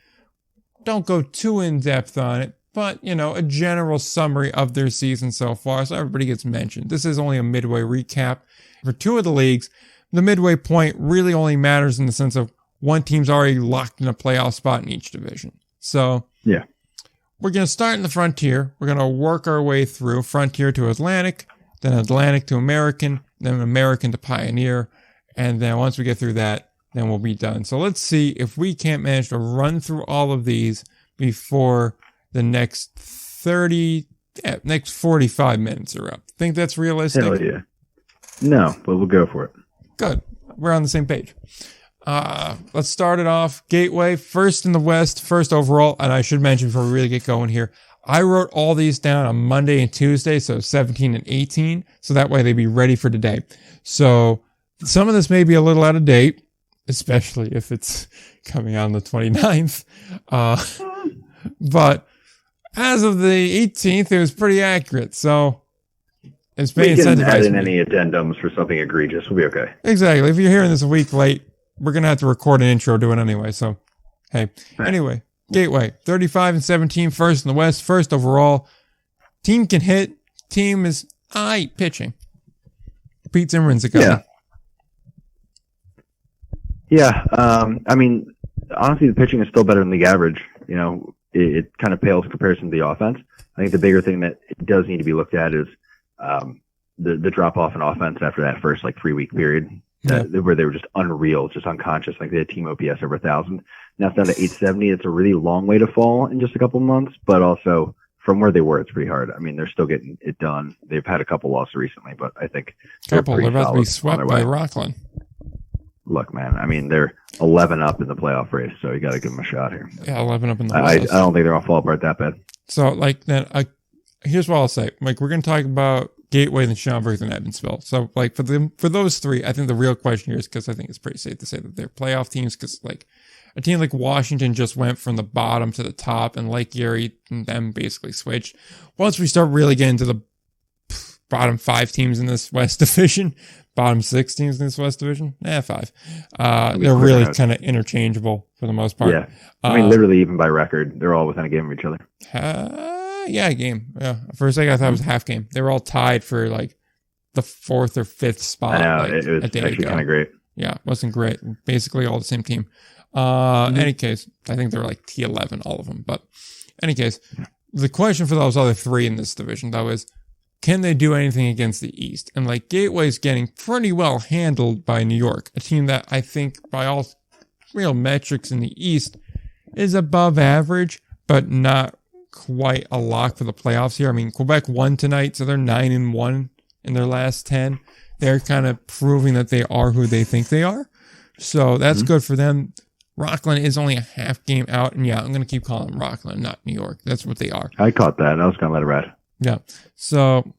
Don't go too in depth on it, but a general summary of their season so far, so everybody gets mentioned. This is only a midway recap for 2 of the leagues. The midway point really only matters in the sense of one team's already locked in a playoff spot in each division. So yeah, we're going to start in the Frontier. We're going to work our way through Frontier to Atlantic, then Atlantic to American, then American to Pioneer, and then once we get through that, then we'll be done. So let's see if we can't manage to run through all of these before the next 45 minutes are up. Think that's realistic? Hell yeah. No, but we'll go for it. Good. We're on the same page. Let's start it off. Gateway, first in the West, first overall. And I should mention before we really get going here, I wrote all these down on Monday and Tuesday, so 17 and 18. So that way they'd be ready for today. So some of this may be a little out of date, especially if it's coming out on the 29th. But as of the 18th, it was pretty accurate. So it's been incentivized. We can add in me. any addendums for something egregious. We'll be okay. Exactly. If you're hearing this a week late, we're going to have to record an intro to it anyway. So, hey. Right. Anyway, Gateway, 35 and 17, first in the West, first overall. Team can hit. Team is pitching. Pete Zimmerman's a guy. Yeah. I mean, honestly, the pitching is still better than league average. It kind of pales in comparison to the offense. I think the bigger thing that does need to be looked at is the drop off in offense after that first 3-week period where they were just unreal, just unconscious. They had team OPS over 1,000. Now it's down to 870. It's a really long way to fall in just a couple months, but also from where they were, it's pretty hard. I mean, they're still getting it done. They've had a couple losses recently, but I think they're about to be swept by Rockland. Look, man, I mean, they're 11 up in the playoff race, so you got to give them a shot here. Yeah, 11 up in the I don't think they're going to fall apart that bad. So, here's what I'll say. We're going to talk about Gateway, then Schaumburg, then Evansville. So, for those 3, I think the real question here is, because I think it's pretty safe to say that they're playoff teams, because, a team like Washington just went from the bottom to the top, and Lake Erie and them basically switched. Once we start really getting to the bottom 5 teams in this West Division, bottom 6 teams in this West Division, 5. They're really kind of interchangeable for the most part. Yeah. I mean, literally, even by record, they're all within a game of each other. A game. Yeah. For a second, I thought it was a half game. They were all tied for the 4th or 5th spot. I know. It was actually kind of great. Yeah. It wasn't great. Basically, all the same team. Any case, I think they're T11, all of them. But any case, the question for those other 3 in this division, though, is can they do anything against the East? And Gateway's getting pretty well handled by New York, a team that I think by all real metrics in the East is above average, but not quite a lock for the playoffs here. I mean, Quebec won tonight, so they're 9-1 in their last 10. they're kind of proving that they are who they think they are. So that's good for them. Rockland is only a half game out, and yeah, I'm going to keep calling them Rockland, not New York. That's what they are. I caught that. I was going to let it ride. Yeah. So,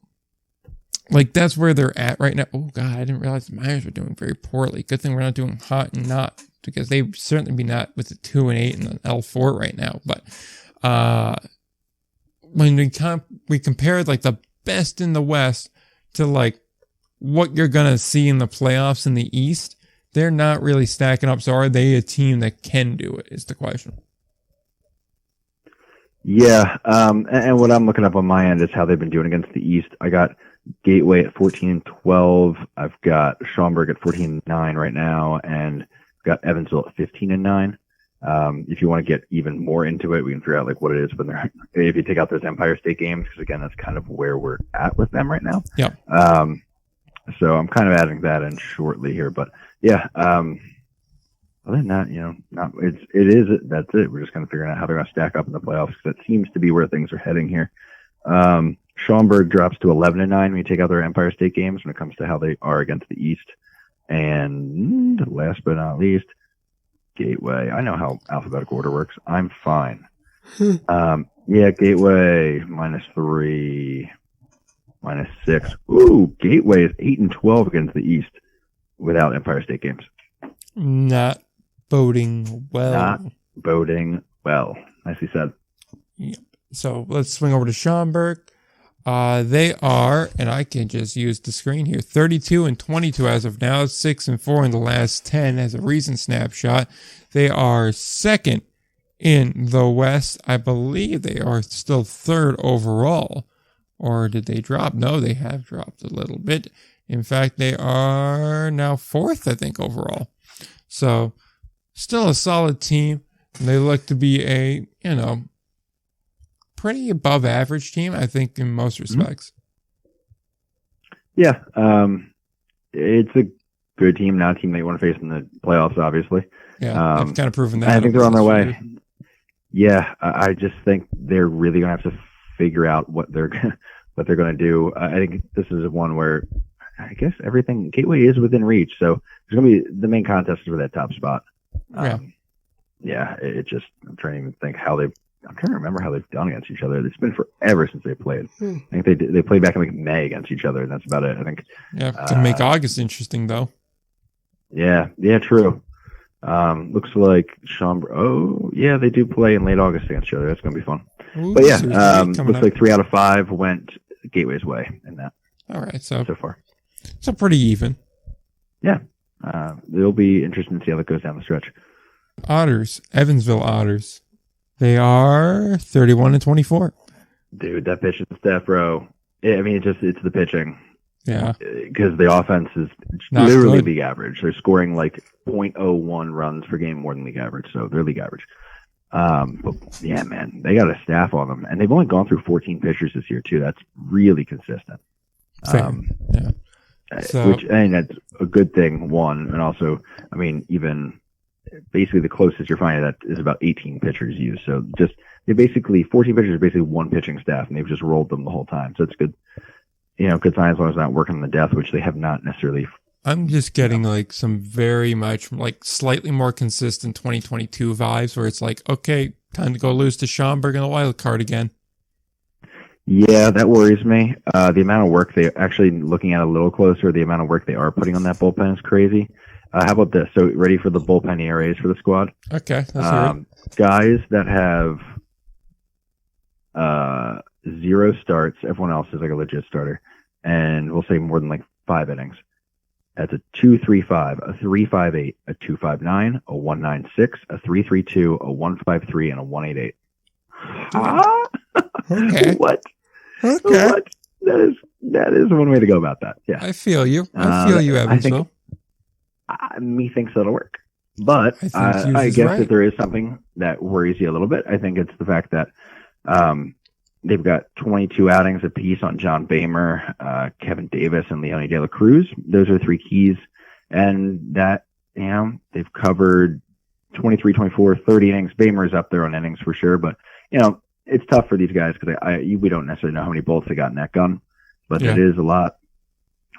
like, that's where they're at right now. Oh, God, I didn't realize the Miners were doing very poorly. Good thing we're not doing hot and not, because they certainly be not with the 2-8 and the L4 right now. But when we compared, like, the best in the West to, like, what you're going to see in the playoffs in the East, they're not really stacking up. So are they a team that can do it is the question. Yeah. And what I'm looking up on my end is how they've been doing against the East. I got Gateway at 14-12. I've got Schaumburg at 14-9 right now, and I've got Evansville at 15-9. If you want to get even more into it, we can figure out like what it is when they're, if you take out those Empire State games, because again, that's kind of where we're at with them right now. Yeah. So I'm kind of adding that in shortly here, but yeah. Other than that, that's it. We're just kind of figuring out how they're going to stack up in the playoffs, because that seems to be where things are heading here. Schaumburg drops to 11-9 when you take out their Empire State games when it comes to how they are against the East. And last but not least, Gateway. I know how alphabetical order works. I'm fine. Gateway -3, -6. Ooh, Gateway is 8-12 against the East without Empire State games. Not boding well. Not boding well. Nicely said. Yep. So let's swing over to Schaumburg. They are, and I can just use the screen here, 32-22 as of now, 6-4 in the last 10 as a recent snapshot. They are second in the West. I believe they are still third overall. Or did they drop? No, they have dropped a little bit. In fact, they are now fourth, I think, overall. So, still a solid team. They look to be a, pretty above average team, I think, in most respects. Yeah. It's a good team, not a team that you want to face in the playoffs, obviously. Yeah, they've kind of proven that. I think they're on their way. Yeah, I just think they're really going to have to figure out what they're going to do. I think this is one where I guess everything Gateway is within reach. So there's going to be the main contest for that top spot. It just, I'm trying to even think I'm trying to remember how they've done against each other. It's been forever since they played. I think they played back in like May against each other, and that's about it. I think. Yeah, to make August interesting though. Yeah, true. Looks like Schaumburg. Oh, yeah, they do play in late August against each other. That's going to be fun. Ooh, but yeah, looks like 3 out of 5 went Gateway's way in that. All right, so far. So pretty even. Yeah. It'll be interesting to see how that goes down the stretch. Otters, Evansville Otters. They are 31-24. Dude, that pitching staff, bro. It's the pitching. Yeah. Because the offense is Not literally good. league average. They're scoring like 0.01 runs per game more than league average. So they're league average. But yeah, man, they got a staff on them. And they've only gone through 14 pitchers this year, too. That's really consistent. Yeah. Which, and that's a good thing, one. And also, even basically the closest you're finding that is about 18 pitchers used. So just, they basically, 14 pitchers is basically one pitching staff, and they've just rolled them the whole time. So it's good. Good sign as long as they're not working on the death, which they have not necessarily. I'm just getting like some very much like slightly more consistent 2022 vibes where it's like, okay, time to go lose to Schaumburg in the wild card again. Yeah, that worries me. The amount of work they actually looking at a little closer, the amount of work they are putting on that bullpen is crazy. How about this? So ready for the bullpen ERAs for the squad? Okay. Let's hear it. Guys that have 0 starts, everyone else is like a legit starter, and we'll say more than like 5 innings. That's a 2.35, a 3.58, a 2.59, a 1.96, a 3.32, a 1.53, and a 1.88. Okay. What? Okay. What? That is one way to go about that. Yeah. I feel you. Evansville. Methinks that'll work. But I guess that there is something that worries you a little bit. I think it's the fact that they've got 22 outings apiece on John Boehmer, Kevin Davis, and Leone De La Cruz. Those are 3 keys. And that, they've covered 23, 24, 30 innings. Boehmer's up there on innings for sure. But, it's tough for these guys because we don't necessarily know how many bolts they got in that gun. But it is a lot.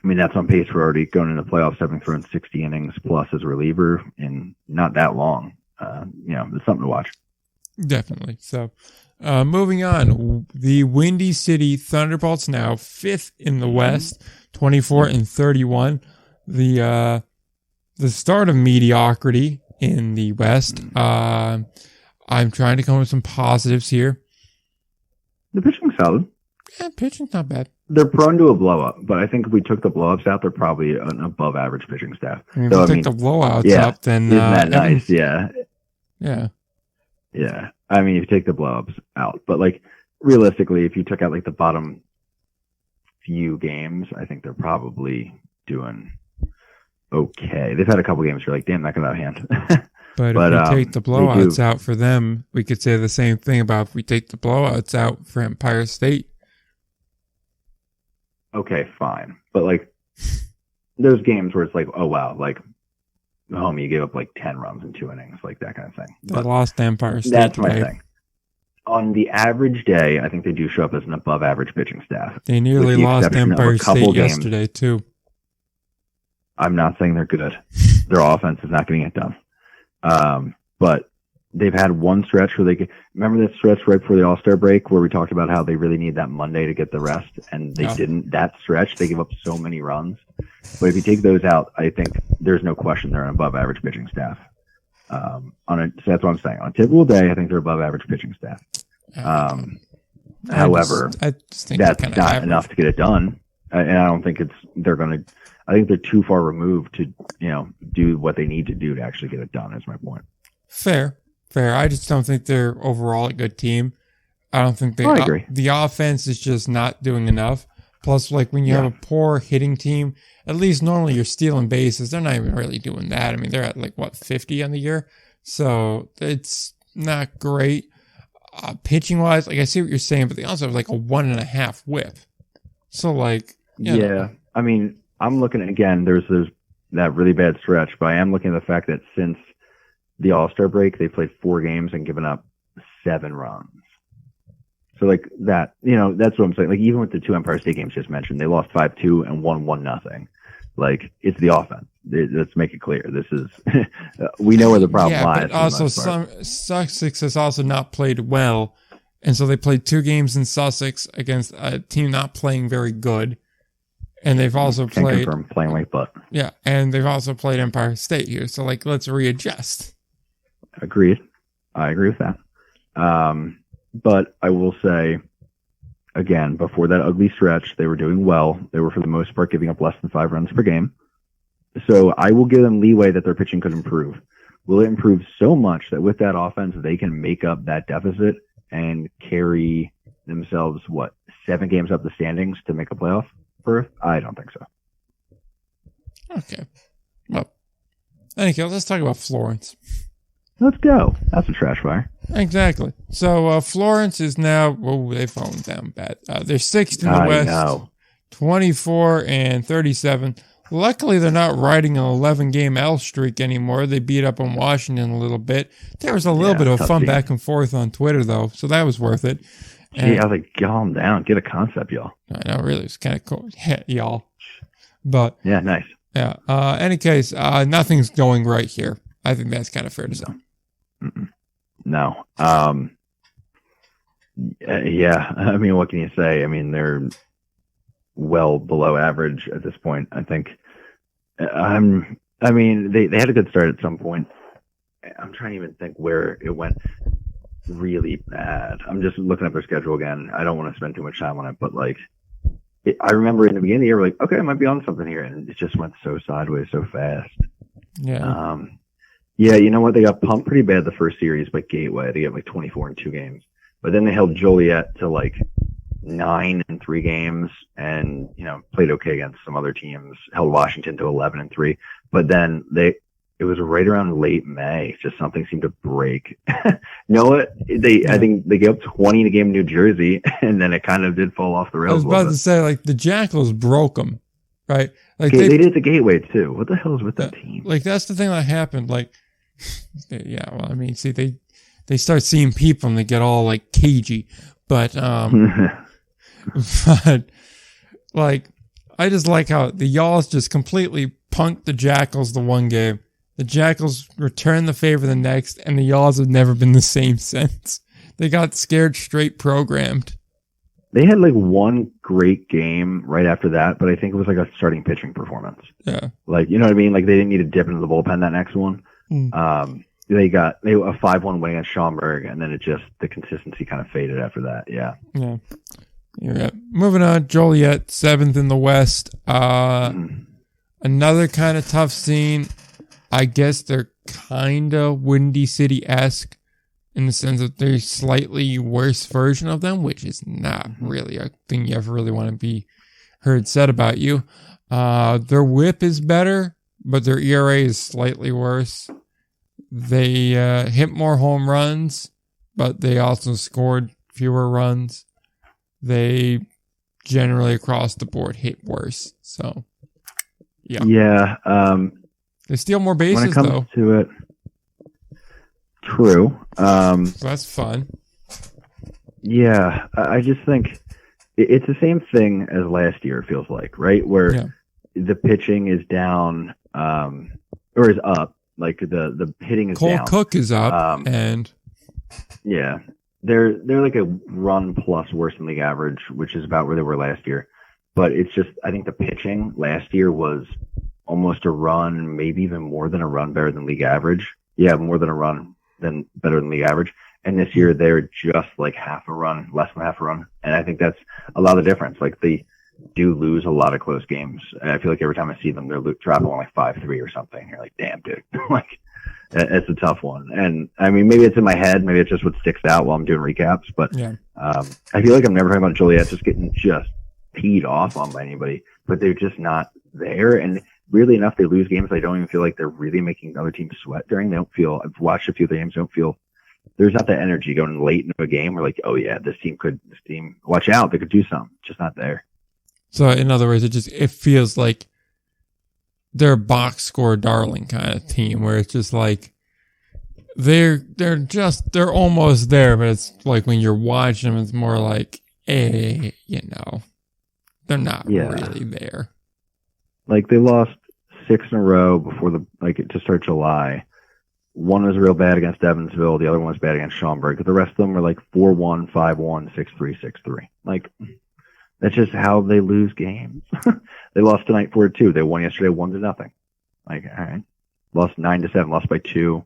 I mean, that's on pace for already going into the playoffs, having thrown 60 innings plus as a reliever in not that long. It's something to watch. Definitely. So, moving on, the Windy City Thunderbolts now 5th in the West, 24-31. The start of mediocrity in the West. I'm trying to come up with some positives here. The pitching's solid. Yeah, pitching's not bad. They're prone to a blow-up, but I think if we took the blow-ups out, they're probably an above-average pitching staff. I mean, if we took the blowouts up, then... Isn't that nice? Yeah. Yeah. Yeah. I mean, if you take the blow-ups out. But, like, realistically, if you took out, like, the bottom few games, I think they're probably doing okay. They've had a couple games where you're like, damn, that got out of hand. But if we take the blowouts out for them, we could say the same thing about if we take the blowouts out for Empire State. Okay, fine. But, like, there's games where it's like, oh, wow, like, you gave up, like, 10 runs in 2 innings, like that kind of thing. They lost to Empire State. That's my thing. On the average day, I think they do show up as an above-average pitching staff. They nearly lost Empire State yesterday, too. I'm not saying they're good. Their offense is not getting it done. But they've had one stretch where remember that stretch right before the All-Star break where we talked about how they really need that Monday to get the rest, and they didn't. That stretch, they give up so many runs. But if you take those out, I think there's no question they're an above-average pitching staff. So that's what I'm saying. On a typical day, I think they're above-average pitching staff. However, I just think that's not enough to get it done. And I don't think I think they're too far removed to, do what they need to do to actually get it done, is my point. Fair. I just don't think they're overall a good team. I don't think I agree. The offense is just not doing enough. Plus, like, when you have a poor hitting team, at least normally you're stealing bases. They're not even really doing that. I mean, they're at, 50 on the year? So it's not great. Pitching-wise, like, I see what you're saying, but they also have, like, a 1.5 whip. So, like, I mean, I'm looking at, again, there's that really bad stretch, but I am looking at the fact that since the All-Star break, they played 4 games and given up 7 runs. So, like, that, that's what I'm saying. Like, even with the 2 Empire State games just mentioned, they lost 5-2 and won 1-0. Like, it's the offense. Let's make it clear. This is, we know where the problem lies. But also, Sussex has also not played well. And so they played 2 games in Sussex against a team not playing very good. And they've also played playing like butt. Yeah, and they've also played Empire State here. So, like, let's readjust. Agreed. I agree with that. But I will say, again, before that ugly stretch, they were doing well. They were, for the most part, giving up less than 5 runs per game. So I will give them leeway that their pitching could improve. Will it improve so much that with that offense, they can make up that deficit and carry themselves, 7 games up the standings to make a playoff berth? I don't think so. Okay. Well, anyway, let's talk about Florence. Let's go. That's a trash fire. Exactly. So Florence is now, they've fallen down bad. They're 6th in the West, 24-37. Luckily, they're not riding an 11-game L streak anymore. They beat up on Washington a little bit. There was a little bit of fun back and forth on Twitter, though, so that was worth it. I was like, calm down. Get a concept, y'all. I know, really. It's kind of cool. Yeah, y'all. But, yeah, nice. Yeah. Any case, nothing's going right here. I think that's kind of fair to say. No. Yeah. I mean, what can you say? I mean, they're well below average at this point, I think. I mean, they had a good start at some point. I'm trying to even think where it went really bad. I'm just looking at their schedule again. I don't want to spend too much time on it, but I remember in the beginning of the year, we're like, okay, I might be on something here, and it just went so sideways so fast. Yeah. Yeah, you know what? They got pumped pretty bad the first series by Gateway. They got 24 in 2 games, but then they held Joliet to 9 in 3 games, and played okay against some other teams. Held Washington to 11 in 3, but then it was right around late May. Just something seemed to break. You know what? I think they gave up 20 in a game in New Jersey, and then it kind of did fall off the rails. I was about to say, the Jackals broke them, right? They did it to Gateway too. What the hell is with that team? That's the thing that happened. Yeah, well, I mean, see, they start seeing people and they get all cagey, but I just like how the Y'alls just completely punked the Jackals the one game. The Jackals returned the favor the next, and the Y'alls have never been the same since. They got scared straight programmed. They had like one great game right after that, but I think it was like a starting pitching performance. Yeah. Like, you know what I mean? Like they didn't need to dip into the bullpen that next one. They got a 5-1 win against Schaumburg, and then the consistency kind of faded after that. Yeah. Yeah. Yeah. Moving on, Joliet, 7th in the West. Another kind of tough scene. I guess they're kind of Windy City-esque in the sense that they're a slightly worse version of them, which is not really a thing you ever really want to be heard said about you. Their whip is better, but their ERA is slightly worse. They hit more home runs, but they also scored fewer runs. They generally across the board hit worse. So, yeah. Yeah. They steal more bases, when it comes though. to it, true. So that's fun. Yeah. I just think it's the same thing as last year, it feels like, right? Where the pitching is down or is up. Like the hitting is Cole down. Cook is up, and yeah, they're like a run plus worse than league average, which is about where they were last year. But it's just, I think the pitching last year was almost a run, maybe even more than a run better than league average. Yeah, more than a run better than league average. And this year they're just like half a run, less than half a run. And I think that's a lot of difference. Like they do lose a lot of close games. And I feel like every time I see them, they're dropping on like 5-3 or something. You're like, damn, dude. Like, it's a tough one. And I mean, maybe it's in my head. Maybe it's just what sticks out while I'm doing recaps. But I feel like I'm never talking about Joliet just getting teed off on by anybody. But they're just not there. And weirdly enough, they lose games. I don't even feel like they're really making other teams sweat during. They don't feel, I've watched a few of the games, don't feel, there's not that energy going late into a game. We're like, oh yeah, this team, watch out. They could do something. Just not there. So in other words, it feels like they're a box score darling kind of team where it's just like they're almost there, but it's like when you're watching them, it's more like, they're not really there. Like they lost 6 in a row before to start July. One was real bad against Evansville. The other one was bad against Schaumburg. The rest of them were like 4-1, 5-1, 6-3, 6-3. Like, that's just how they lose games. They lost tonight 4-2. They won yesterday 1-0. Like, all right. Lost 9-7, lost by 2.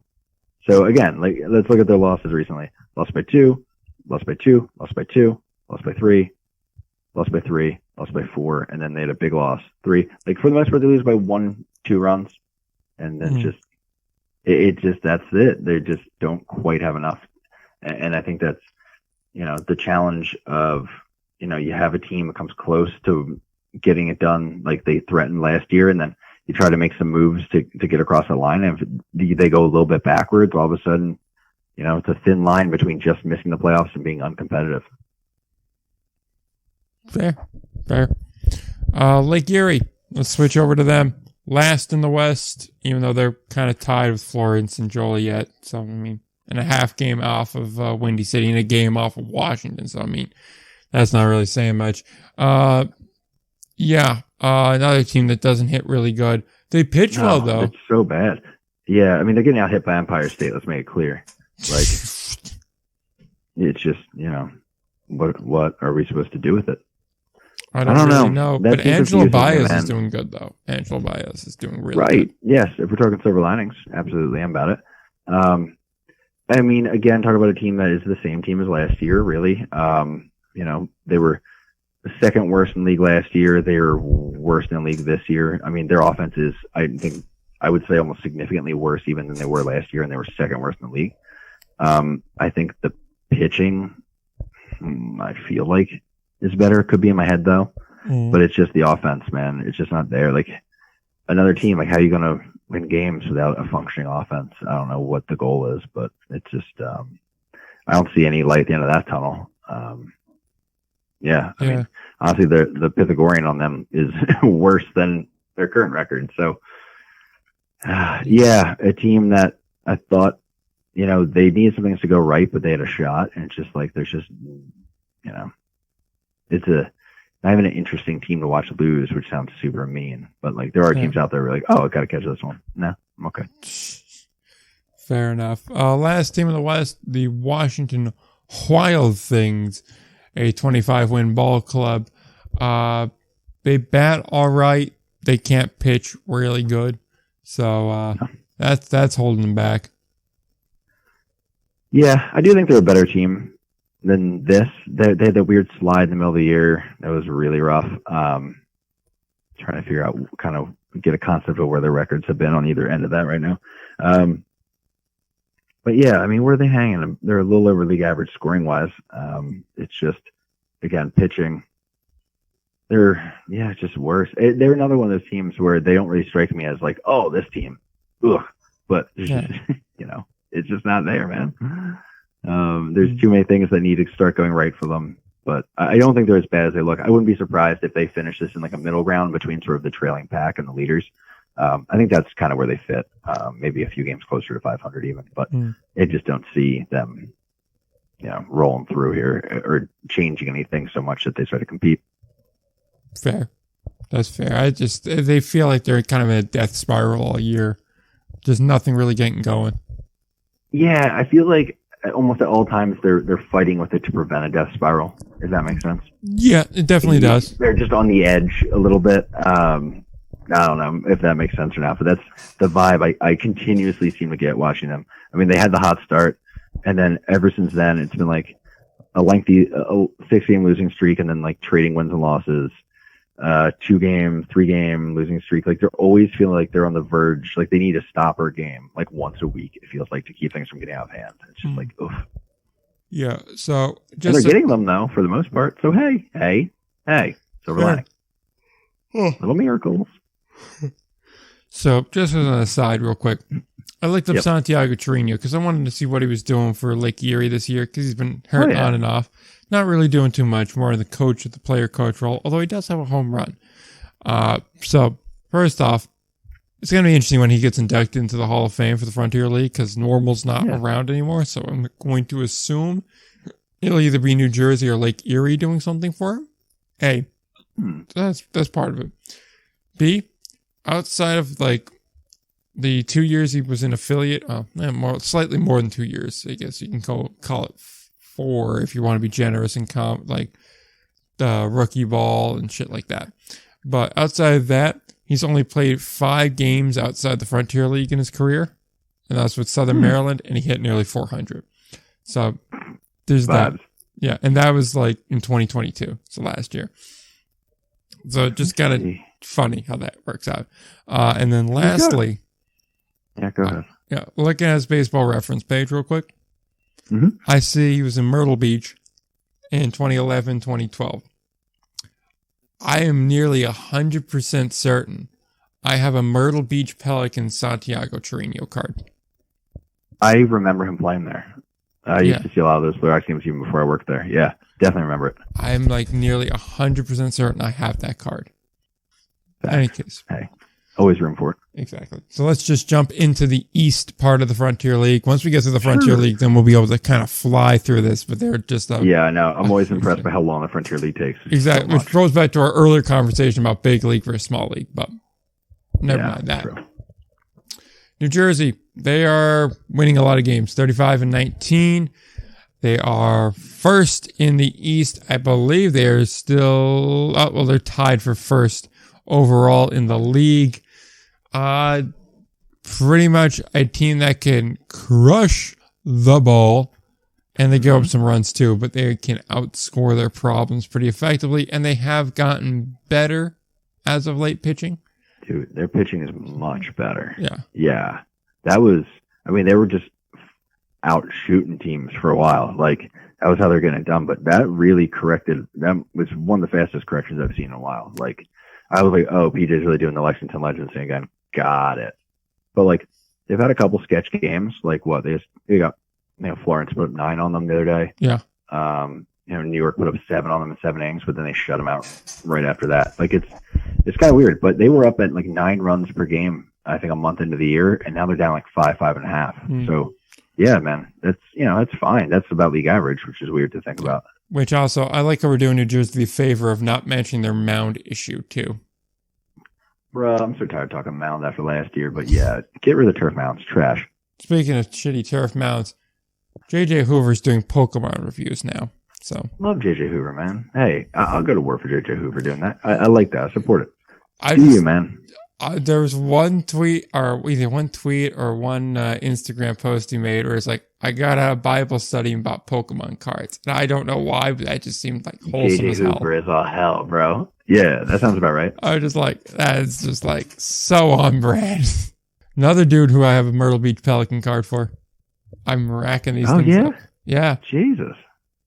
So again, like, let's look at their losses recently. Lost by 2, lost by 2, lost by 2, lost by 3, lost by 3, lost by 4, and then they had a big loss. 3. Like, for the most part, they lose by 1-2 runs. And then that's it. They just don't quite have enough. And I think that's, the challenge of, you have a team that comes close to getting it done like they threatened last year, and then you try to make some moves to get across the line. And if they go a little bit backwards, all of a sudden, it's a thin line between just missing the playoffs and being uncompetitive. Fair. Lake Erie, let's switch over to them. Last in the West, even though they're kind of tied with Florence and Joliet. So, I mean, and a half game off of Windy City and a game off of Washington. So, I mean, that's not really saying much. Another team that doesn't hit really good. They pitch well, though. It's so bad. Yeah, I mean, they're getting out hit by Empire State. Let's make it clear. Like, it's just, what are we supposed to do with it? I don't really know. But Angelo Baez is doing good, though. Angelo Baez is doing really good. Right. Yes. If we're talking silver linings, absolutely. I'm about it. I mean, again, talk about a team that is the same team as last year, really. They were the second worst in the league last year. They are worst in the league this year. I mean, their offense is, I would say, almost significantly worse even than they were last year, and they were second worst in the league. I think the pitching, I feel like, is better. It could be in my head, though. But it's just the offense, man. It's just not there. Like, another team, like, how are you going to win games without a functioning offense? I don't know what the goal is, but it's just, I don't see any light at the end of that tunnel. I mean, honestly, the Pythagorean on them is worse than their current record. So, a team that I thought, they needed some things to go right, but they had a shot. And it's just like, there's just, not even an interesting team to watch lose, which sounds super mean. But like, there are teams out there who are like, oh, I got to catch this one. No, I'm okay. Fair enough. Last team in the West, the Washington Wild Things, a 25-win ball club. They bat all right. They can't pitch really good. So that's holding them back. Yeah, I do think they're a better team than this. They had that weird slide in the middle of the year. That was really rough. Trying to figure out, kind of get a concept of where their records have been on either end of that right now. But yeah, I mean, where are they hanging? They're a little over league average scoring wise. It's just, again, pitching. It's just worse. They're another one of those teams where they don't really strike me as like, oh, this team, ugh. But it's just, it's just not there, man. There's too many things that need to start going right for them. But I don't think they're as bad as they look. I wouldn't be surprised if they finish this in like a middle ground between sort of the trailing pack and the leaders. I think that's kind of where they fit. Maybe a few games closer to 500 even, but I just don't see them, rolling through here or changing anything so much that they try to compete. Fair. That's fair. They feel like they're kind of in a death spiral all year. Just nothing really getting going. Yeah, I feel like almost at all times they're fighting with it to prevent a death spiral, if that makes sense. Yeah, it definitely does. They're just on the edge a little bit. I don't know if that makes sense or not, but that's the vibe I continuously seem to get watching them. I mean, they had the hot start, and then ever since then, it's been like a lengthy 6-game losing streak, and then like trading wins and losses, 2-game, 3-game losing streak. Like, they're always feeling like they're on the verge, like they need a stopper game, like once a week, it feels like, to keep things from getting out of hand. It's just like, oof. Yeah, so they're getting them, though, for the most part. So, hey, silver lining. Little miracles. So, just as an aside, real quick, I looked up Santiago Trino because I wanted to see what he was doing for Lake Erie this year because he's been hurt on and off. Not really doing too much, more in the coach of the player coach role, although he does have a home run. So, first off, it's going to be interesting when he gets inducted into the Hall of Fame for the Frontier League because Normal's not around anymore. So, I'm going to assume it'll either be New Jersey or Lake Erie doing something for him. A, that's part of it. B, outside of like the 2 years he was an affiliate, slightly more than 2 years, I guess you can call it 4 if you want to be generous and count like the rookie ball and shit like that. But outside of that, he's only played 5 games outside the Frontier League in his career, and that's with Southern Maryland, and he hit nearly 400. So there's that. Yeah, and that was like in 2022, so last year. So just kind of funny how that works out. And then lastly, go ahead. Looking at his baseball reference page real quick, I see he was in Myrtle Beach in 2011, 2012. I am nearly 100% certain I have a Myrtle Beach Pelicans Santiago Trino card. I remember him playing there. I used to see a lot of those Blue Sox games even before I worked there. Yeah, definitely remember it. I'm like nearly 100% certain I have that card. In any case. Hey, always room for it. Exactly. So let's just jump into the East part of the Frontier League. Once we get to the Frontier League, then we'll be able to kind of fly through this. But they're just... I know. I'm always impressed by how long the Frontier League takes. Exactly. So which goes back to our earlier conversation about big league versus small league. But never mind that. True. New Jersey, they are winning a lot of games, 35-19. They are first in the East. I believe they are still, they're tied for first overall in the league. Pretty much a team that can crush the ball, and they give up some runs too, but they can outscore their problems pretty effectively, and they have gotten better as of late pitching. Dude, their pitching is much better. Yeah. They were just out shooting teams for a while. Like, that was how they're getting it done. But that really corrected them. Was one of the fastest corrections I've seen in a while. Like, I was like, oh, PJ's really doing the Lexington Legends thing again. Got it. But like, they've had a couple sketch games. Like what? They got Florence put up 9 on them the other day. Yeah. New York put up 7 on them in 7 innings, but then they shut them out right after that. Like, it's kind of weird, but they were up at like 9 runs per game, I think, a month into the year, and now they're down like 5.5. So, yeah, man, that's fine. That's about league average, which is weird to think about. Which also, I like how we're doing New Jersey the favor of not mentioning their mound issue, too. Bro, I'm so tired of talking mound after last year, but yeah, get rid of the turf mounds. Trash. Speaking of shitty turf mounds, JJ Hoover's doing Pokemon reviews now. So love JJ Hoover, man. Hey, I'll go to war for JJ Hoover doing that. I like that. I support it. You, man. There was one tweet, or either one tweet or one Instagram post he made where it's like, I got out of Bible studying about Pokemon cards. And I don't know why, but that just seemed like wholesome as hell. JJ Hoover is all hell, bro. Yeah, that sounds about right. I was just like, that is just like so on brand. Another dude who I have a Myrtle Beach Pelican card for. I'm racking these things up. Yeah. Jesus.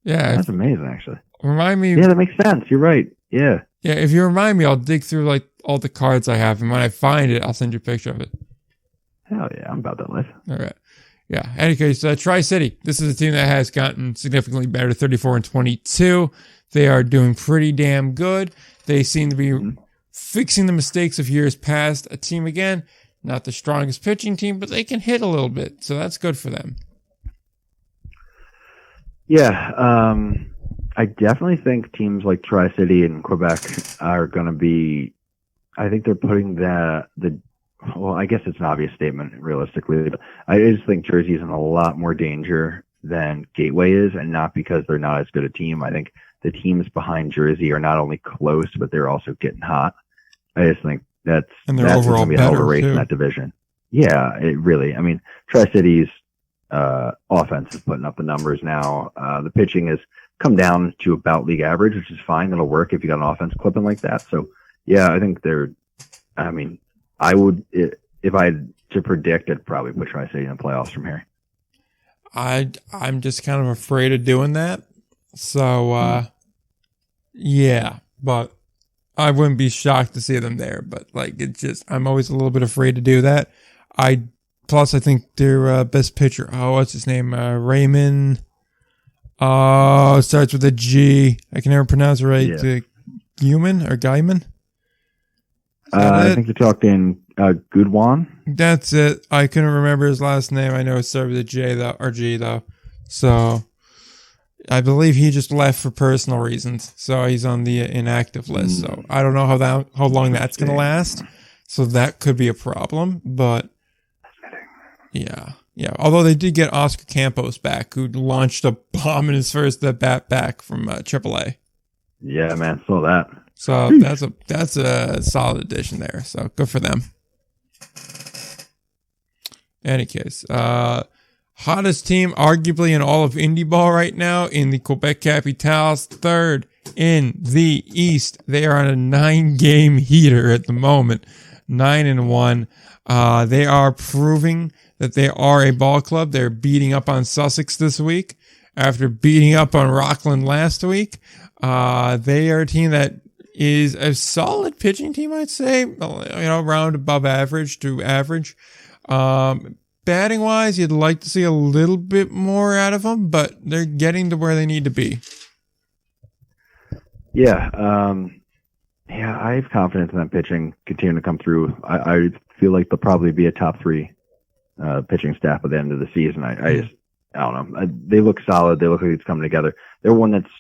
Yeah. That's amazing, actually. Remind me. Yeah, that makes sense. You're right. Yeah. Yeah, if you remind me, I'll dig through like all the cards I have, and when I find it, I'll send you a picture of it. Hell yeah, I'm about that life. All right. Yeah. Anyways, Tri-City. This is a team that has gotten significantly better, 34-22. They are doing pretty damn good. They seem to be fixing the mistakes of years past. A team, again, not the strongest pitching team, but they can hit a little bit, so that's good for them. Yeah, I definitely think teams like Tri-City and Quebec are going to be, I think they're putting well, I guess it's an obvious statement realistically, but I just think Jersey is in a lot more danger than Gateway is, and not because they're not as good a team. I think the teams behind Jersey are not only close, but they're also getting hot. I just think that's overall going to be a hell of a better, race too. in that division. Yeah, it really, I mean, Tri-City's offense is putting up the numbers now. The pitching has come down to about league average, which is fine. That'll work if you got an offense clipping like that. So, yeah, I think I would, if I had to predict, I'd probably put Tri-City in the playoffs from here. I'm just kind of afraid of doing that. So, yeah, but I wouldn't be shocked to see them there. But like, it's just, I'm always a little bit afraid to do that. Plus, I think their best pitcher, what's his name? Raymond. It starts with a G. I can never pronounce it right. Yeah. Guyman? I think you're talking Goodwan. That's it. I couldn't remember his last name. I know it started with a J though, or G though. So I believe he just left for personal reasons. So he's on the inactive list. So I don't know how long that's going to last. So that could be a problem. But yeah. Although they did get Oscar Campos back, who launched a bomb in his first at bat back from AAA. Yeah, man, saw that. So that's a solid addition there. So good for them. Any case, hottest team arguably in all of Indy Ball right now in the Quebec Capitals, third in the East. They are on a 9-game heater at the moment, 9-1. They are proving that they are a ball club. They're beating up on Sussex this week after beating up on Rockland last week. They are a team that is a solid pitching team, I'd say, around above average to average. Batting wise, you'd like to see a little bit more out of them, but they're getting to where they need to be. Yeah. I have confidence in that pitching continuing to come through. I feel like they'll probably be a top 3 pitching staff at the end of the season. I don't know. They look solid. They look like it's coming together. They're one that's,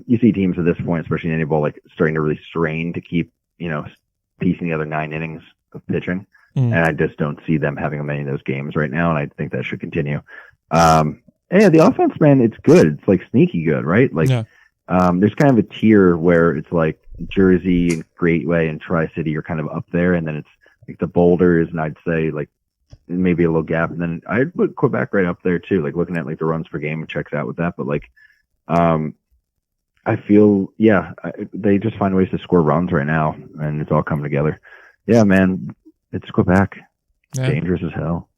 you see teams at this point, especially in Indy Ball, like starting to really strain to keep, piecing the other 9 innings of pitching. And I just don't see them having many of those games right now. And I think that should continue. The offense, man, it's good. It's like sneaky good, right? Like, there's kind of a tier where it's like Jersey and Gateway and Tri-City are kind of up there. And then it's like the Boulders. And I'd say like maybe a little gap. And then I'd put Quebec right up there too. Like looking at like the runs per game, it checks out with that. But like, I feel, they just find ways to score runs right now, and it's all coming together. Yeah, man, it's Quebec. Yeah. Dangerous as hell.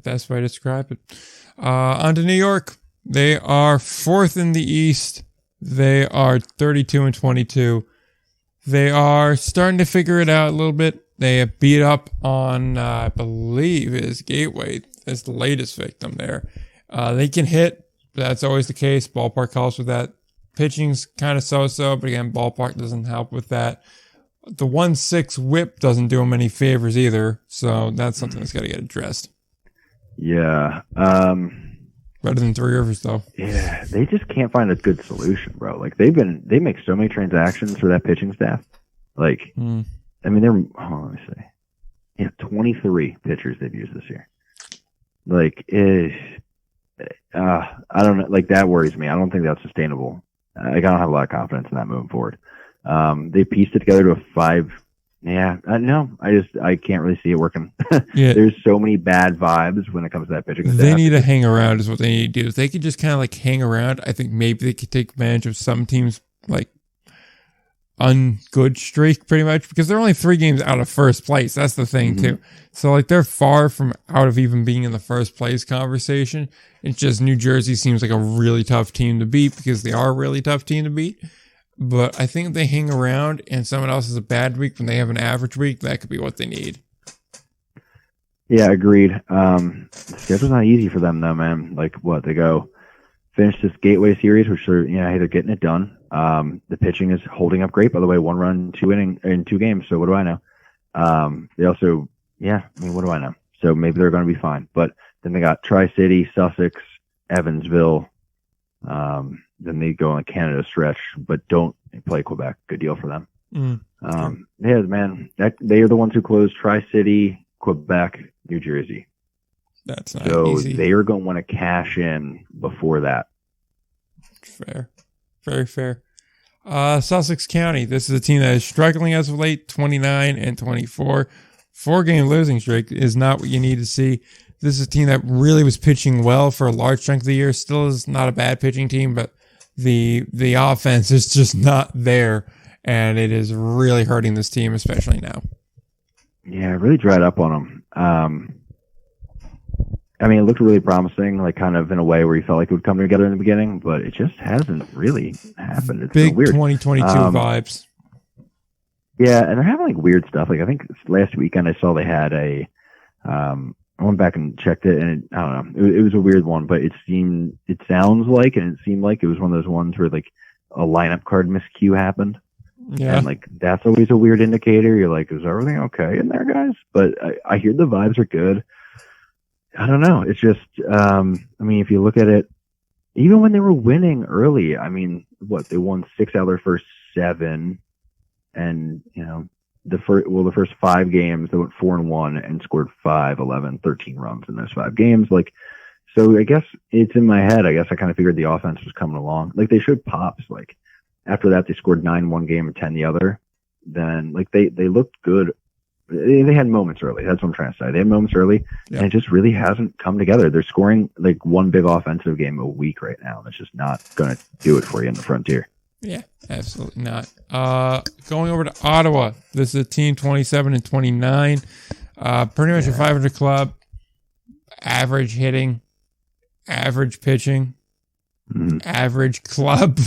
Best way to describe it. On to New York. They are 4th in the East. They are 32-22. They are starting to figure it out a little bit. They have beat up on, I believe, is Gateway as the latest victim there. They can hit. That's always the case. Ballpark helps with that. Pitching's kind of so-so, but again, ballpark doesn't help with that. The 1-6 whip doesn't do them any favors either, so that's something that's got to get addressed. Yeah. Better than Three Rivers, though. Yeah, they just can't find a good solution, bro. Like they make so many transactions for that pitching staff. Like, I mean, let me see. Yeah, 23 pitchers they've used this year. Like, I don't know. Like that worries me. I don't think that's sustainable. Like, I don't have a lot of confidence in that moving forward. They pieced it together to a 5. Yeah, no, I can't really see it working. Yeah. There's so many bad vibes when it comes to that pitching staff. They need to hang around is what they need to do. If they could just kind of like hang around, I think maybe they could take advantage of some teams like ungood streak pretty much, because they're only 3 games out of first place. That's the thing too. So like they're far from out of even being in the first place conversation. It's just New Jersey seems like a really tough team to beat because they are a really tough team to beat. But I think if they hang around and someone else has a bad week when they have an average week, that could be what they need. Yeah, agreed. The schedule's not easy for them though, man. Like what, they go finish this Gateway series, which they're, hey, they're getting it done. The pitching is holding up great, by the way, 1 run, 2 inning in 2 games. So what do I know? They also, what do I know? So maybe they're going to be fine. But then they got Tri-City, Sussex, Evansville. Then they go on a Canada stretch, but don't play Quebec. Good deal for them. Yeah, man, they are the ones who closed Tri-City, Quebec, New Jersey. That's not so easy. They are going to want to cash in before that. Fair. Very fair. Sussex County. This is a team that is struggling as of late, 29 and 24. 4-game losing streak is not what you need to see. This is a team that really was pitching well for a large chunk of the year. Still is not a bad pitching team, but the offense is just not there, and it is really hurting this team, especially now. Yeah, it really dried up on them. I mean, it looked really promising, like kind of in a way where you felt like it would come together in the beginning, but it just hasn't really happened. It's big weird. 2022 vibes. Yeah, and they're having like weird stuff. Like I think last weekend I saw they had a. I went back and checked it, and I don't know. It was a weird one, but it sounds like, and it seemed like it was one of those ones where like a lineup card miscue happened. Yeah. And like that's always a weird indicator. You're like, is everything okay in there, guys? But I hear the vibes are good. I don't know. It's just, I mean, if you look at it, even when they were winning early, I mean, they won 6 out of their first 7, and the first 5 games they went 4-1 and scored 5, 11, 13 runs in those 5 games. Like, so I guess it's in my head. I guess I kind of figured the offense was coming along. Like they should pops. Like after that, they scored 9 one game and 10 the other. Then like they looked good. They had moments early. That's what I'm trying to say. They had moments early, and it just really hasn't come together. They're scoring like one big offensive game a week right now, and it's just not going to do it for you in the Frontier. Yeah, absolutely not. Going over to Ottawa. This is a team 27 and 29. Pretty much a 500 club. Average hitting, average pitching, average club.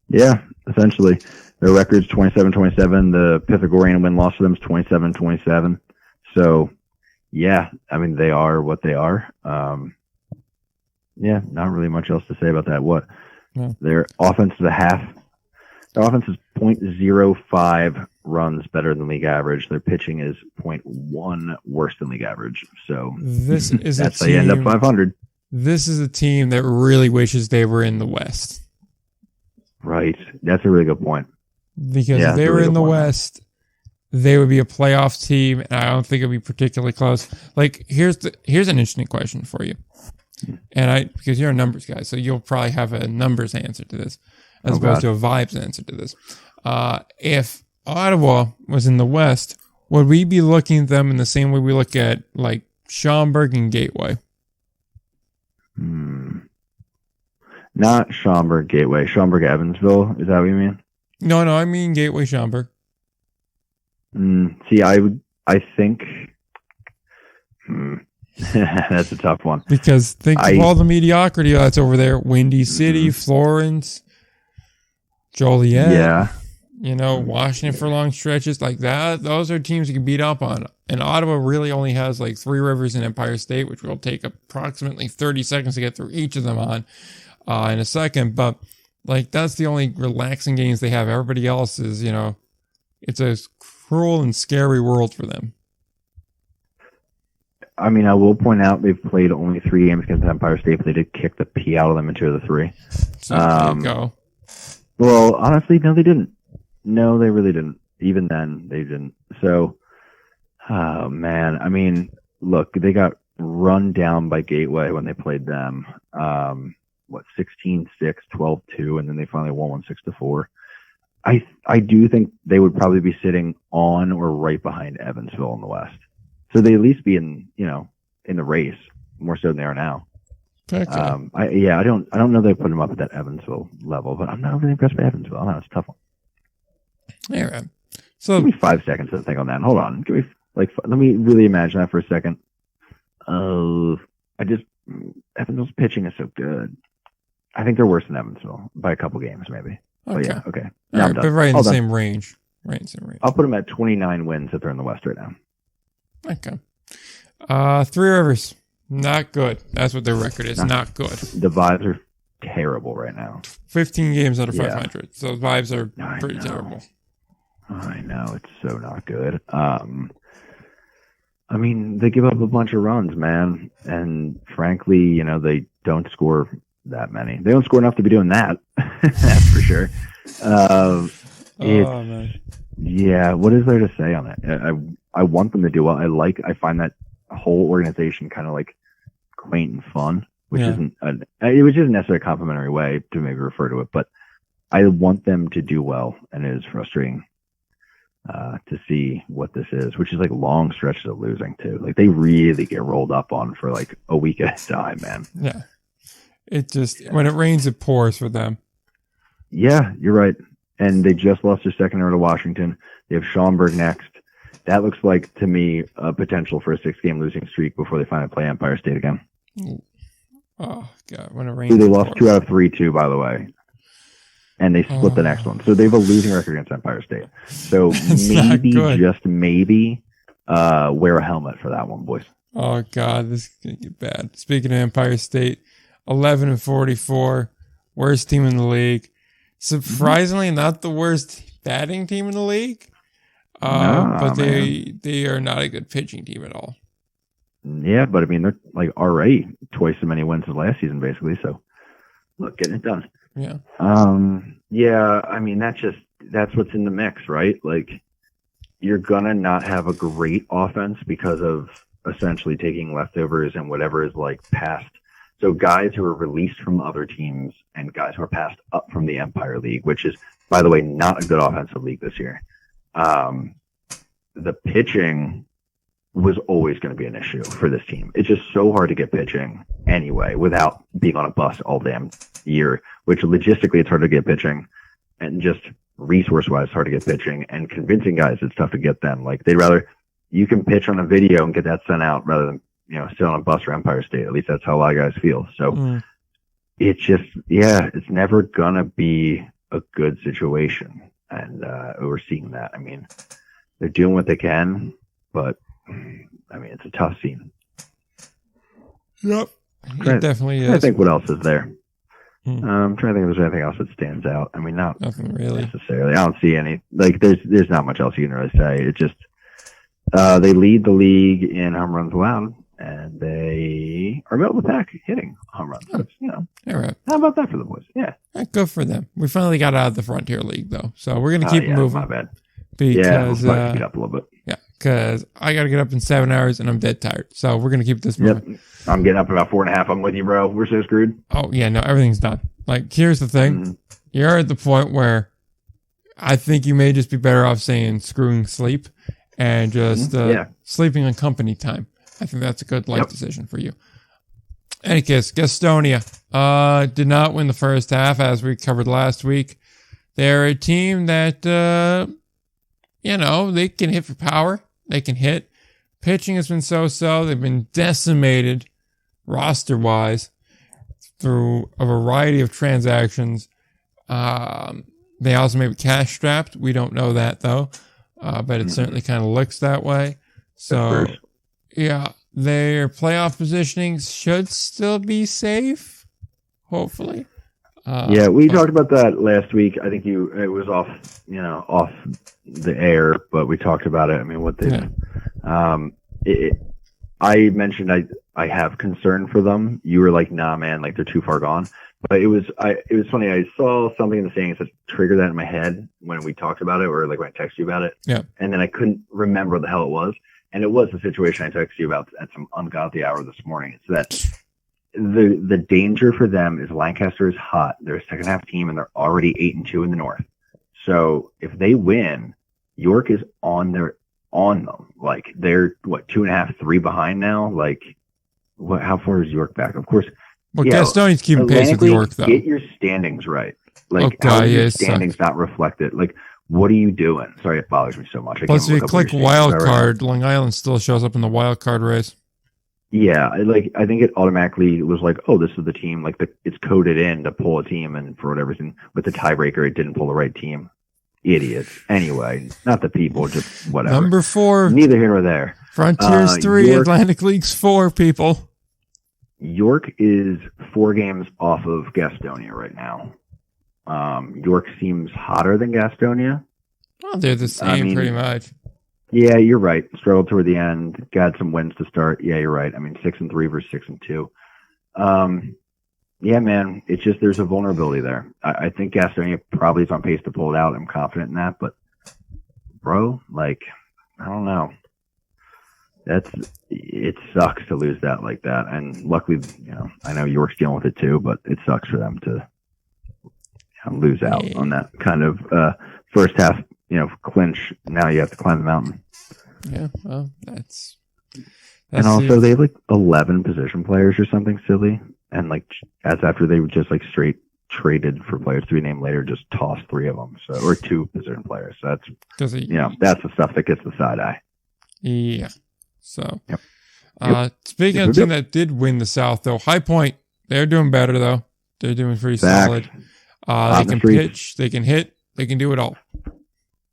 Yeah, essentially. Their record's 27-27. The Pythagorean win-loss for them is 27-27. So, yeah, I mean, they are what they are. Yeah, not really much else to say about that. Their offense is their offense is 0.05 runs better than league average. Their pitching is 0.1 worse than league average. So, that's how you end up 500. This is a team that really wishes they were in the West. Right. That's a really good point. Because if they were in the West, they would be a playoff team, and I don't think it would be particularly close. Like, here's an interesting question for you. And because you're a numbers guy, so you'll probably have a numbers answer to this, as opposed to a vibes answer to this. If Ottawa was in the West, would we be looking at them in the same way we look at, like, Schaumburg and Gateway? Not Schaumburg, Gateway. Schaumburg, Evansville. Is that what you mean? No, I mean Gateway, Schaumburg. See, I think that's a tough one. Because think of all the mediocrity that's over there. Windy City, Florence, Joliet. Yeah. Washington for long stretches like that. Those are teams you can beat up on. And Ottawa really only has like 3 rivers in Empire State, which will take approximately 30 seconds to get through each of them on in a second. But like, that's the only relaxing games they have. Everybody else is, it's a cruel and scary world for them. I mean, I will point out they've played only 3 games against Empire State, but they did kick the pee out of them in 2 of the 3. So there you go. Well, honestly, no, they didn't. No, they really didn't. Even then, they didn't. So, oh, man. I mean, look, they got run down by Gateway when they played them. 16-6, 12-2, and then they finally won 1-6-4. I do think they would probably be sitting on or right behind Evansville in the West. So they at least be in the race more so than they are now. Okay. I don't know they put them up at that Evansville level, but I'm not really impressed by Evansville. I know it's a tough one. All right. So give me 5 seconds to think on that. Hold on. Give me let me really imagine that for a second. Evansville's pitching is so good. I think they're worse than Evansville by a couple games, maybe. Okay. Oh yeah. Okay. All right, but right in the same range. Right in the same range. I'll put them at 29 wins if they're in the West right now. Okay. Three Rivers, not good. That's what their record is. Not good. The vibes are terrible right now. 15 games out of 500. So the vibes are pretty terrible. I know, it's so not good. I mean, they give up a bunch of runs, man, and frankly, they don't score that many. They don't score enough to be doing that. That's for sure. Man. Yeah, what is there to say on it? I want them to do well. I find that whole organization kind of like quaint and fun, which isn't necessarily a complimentary way to maybe refer to it, but I want them to do well, and it is frustrating to see what this is, which is like long stretches of losing too. Like they really get rolled up on for like a week at a time, man. Yeah. When it rains, it pours for them. Yeah, you're right. And they just lost their second to Washington. They have Schaumburg next. That looks like, to me, a potential for a 6-game losing streak before they finally play Empire State again. Oh, God. When it rains, they lost 2 out of 3, too, by the way. And they split the next one. So they have a losing record against Empire State. So maybe, just maybe, wear a helmet for that one, boys. Oh, God. This is going to get bad. Speaking of Empire State, 11-44, worst team in the league. Surprisingly, not the worst batting team in the league. But they are not a good pitching team at all. Yeah, but I mean, they're like already twice as many wins as last season, basically. So, look, getting it done. Yeah. Yeah, I mean, that's what's in the mix, right? Like, you're gonna not have a great offense because of essentially taking leftovers and whatever is like passed. So guys who are released from other teams and guys who are passed up from the Empire League, which is, by the way, not a good offensive league this year. The pitching was always going to be an issue for this team. It's just so hard to get pitching anyway without being on a bus all damn year, which logistically it's hard to get pitching, and just resource-wise it's hard to get pitching, and convincing guys it's tough to get them. Like, they'd rather you can pitch on a video and get that sent out rather than sit on a bus for Empire State. At least that's how a lot of guys feel. So it's just, it's never going to be a good situation. And we're seeing that. I mean, they're doing what they can, but I mean, it's a tough scene. Yep. It definitely is. I think what else is there? I'm trying to think if there's anything else that stands out. I mean, not nothing really necessarily. I don't see any. Like, there's not much else you can really say. It just they lead the league in home runs allowed, and they are middle of the pack hitting home runs. So, all right. How about that for the boys? Yeah. Good for them. We finally got out of the Frontier League, though, so we're going to keep moving. My bad. Because, we'll speed up a little bit. Yeah, because I got to get up in 7 hours, and I'm dead tired. So we're going to keep this moving. Yep. I'm getting up in about 4.5. I'm with you, bro. We're so screwed. Oh, yeah, no, everything's done. Like, here's the thing. Mm-hmm. You're at the point where I think you may just be better off saying screwing sleep and just sleeping on company time. I think that's a good life decision for you. Any case, Gastonia did not win the first half, as we covered last week. They're a team that, they can hit for power. They can hit. Pitching has been so-so. They've been decimated roster-wise through a variety of transactions. They also may be cash-strapped. We don't know that, though. But it certainly kind of looks that way. So, their playoff positioning should still be safe, hopefully. We talked about that last week. I think it was off the air, but we talked about it. I mean, what they I mentioned I have concern for them. You were like, nah, man, like they're too far gone. But it was funny. I saw something in the sayings that triggered that in my head when we talked about it, or like when I texted you about it. Yeah. And then I couldn't remember what the hell it was. And it was the situation I texted you about at some ungodly hour this morning. It's that the danger for them is Lancaster is hot. They're a second half team and they're already 8-2 in the North. So if they win, York is on them. Like they're 2.5, 3 behind now. Like how far is York back? Of course. Well, Gastonia's keeping pace with York though. Get your standings right. Like how are your standings not reflected? Like what are you doing? Sorry, it bothers me so much. Plus, if you click wild card, Long Island still shows up in the wild card race. Yeah, I think it automatically was like, oh, this is the team. Like it's coded in to pull a team, and for whatever reason, with the tiebreaker, it didn't pull the right team. Idiots. Anyway, not the people, just whatever. Number 4. Neither here nor there. Frontiers 3, York, Atlantic League's 4, people. York is 4 games off of Gastonia right now. York seems hotter than Gastonia. Well, they're the same pretty much. Yeah, you're right. Struggled toward the end. Got some wins to start. Yeah, you're right. I mean, 6-3 versus 6-2. Yeah, man. It's just there's a vulnerability there. I think Gastonia probably is on pace to pull it out. I'm confident in that. But, bro, like, I don't know. It sucks to lose that like that. And luckily, I know York's dealing with it too, but it sucks for them to lose out on that kind of first half, clinch. Now you have to climb the mountain. Yeah, well, that's and also they have like 11 position players or something silly. And like that's after they were just like straight traded for players to be named later, just tossed 3 of them. So, or 2 position players. So that's, that's the stuff that gets the side eye. Yeah. So, speaking of a team that did win the South though, High Point, they're doing better though. They're doing pretty solid. They can pitch, they can hit, they can do it all.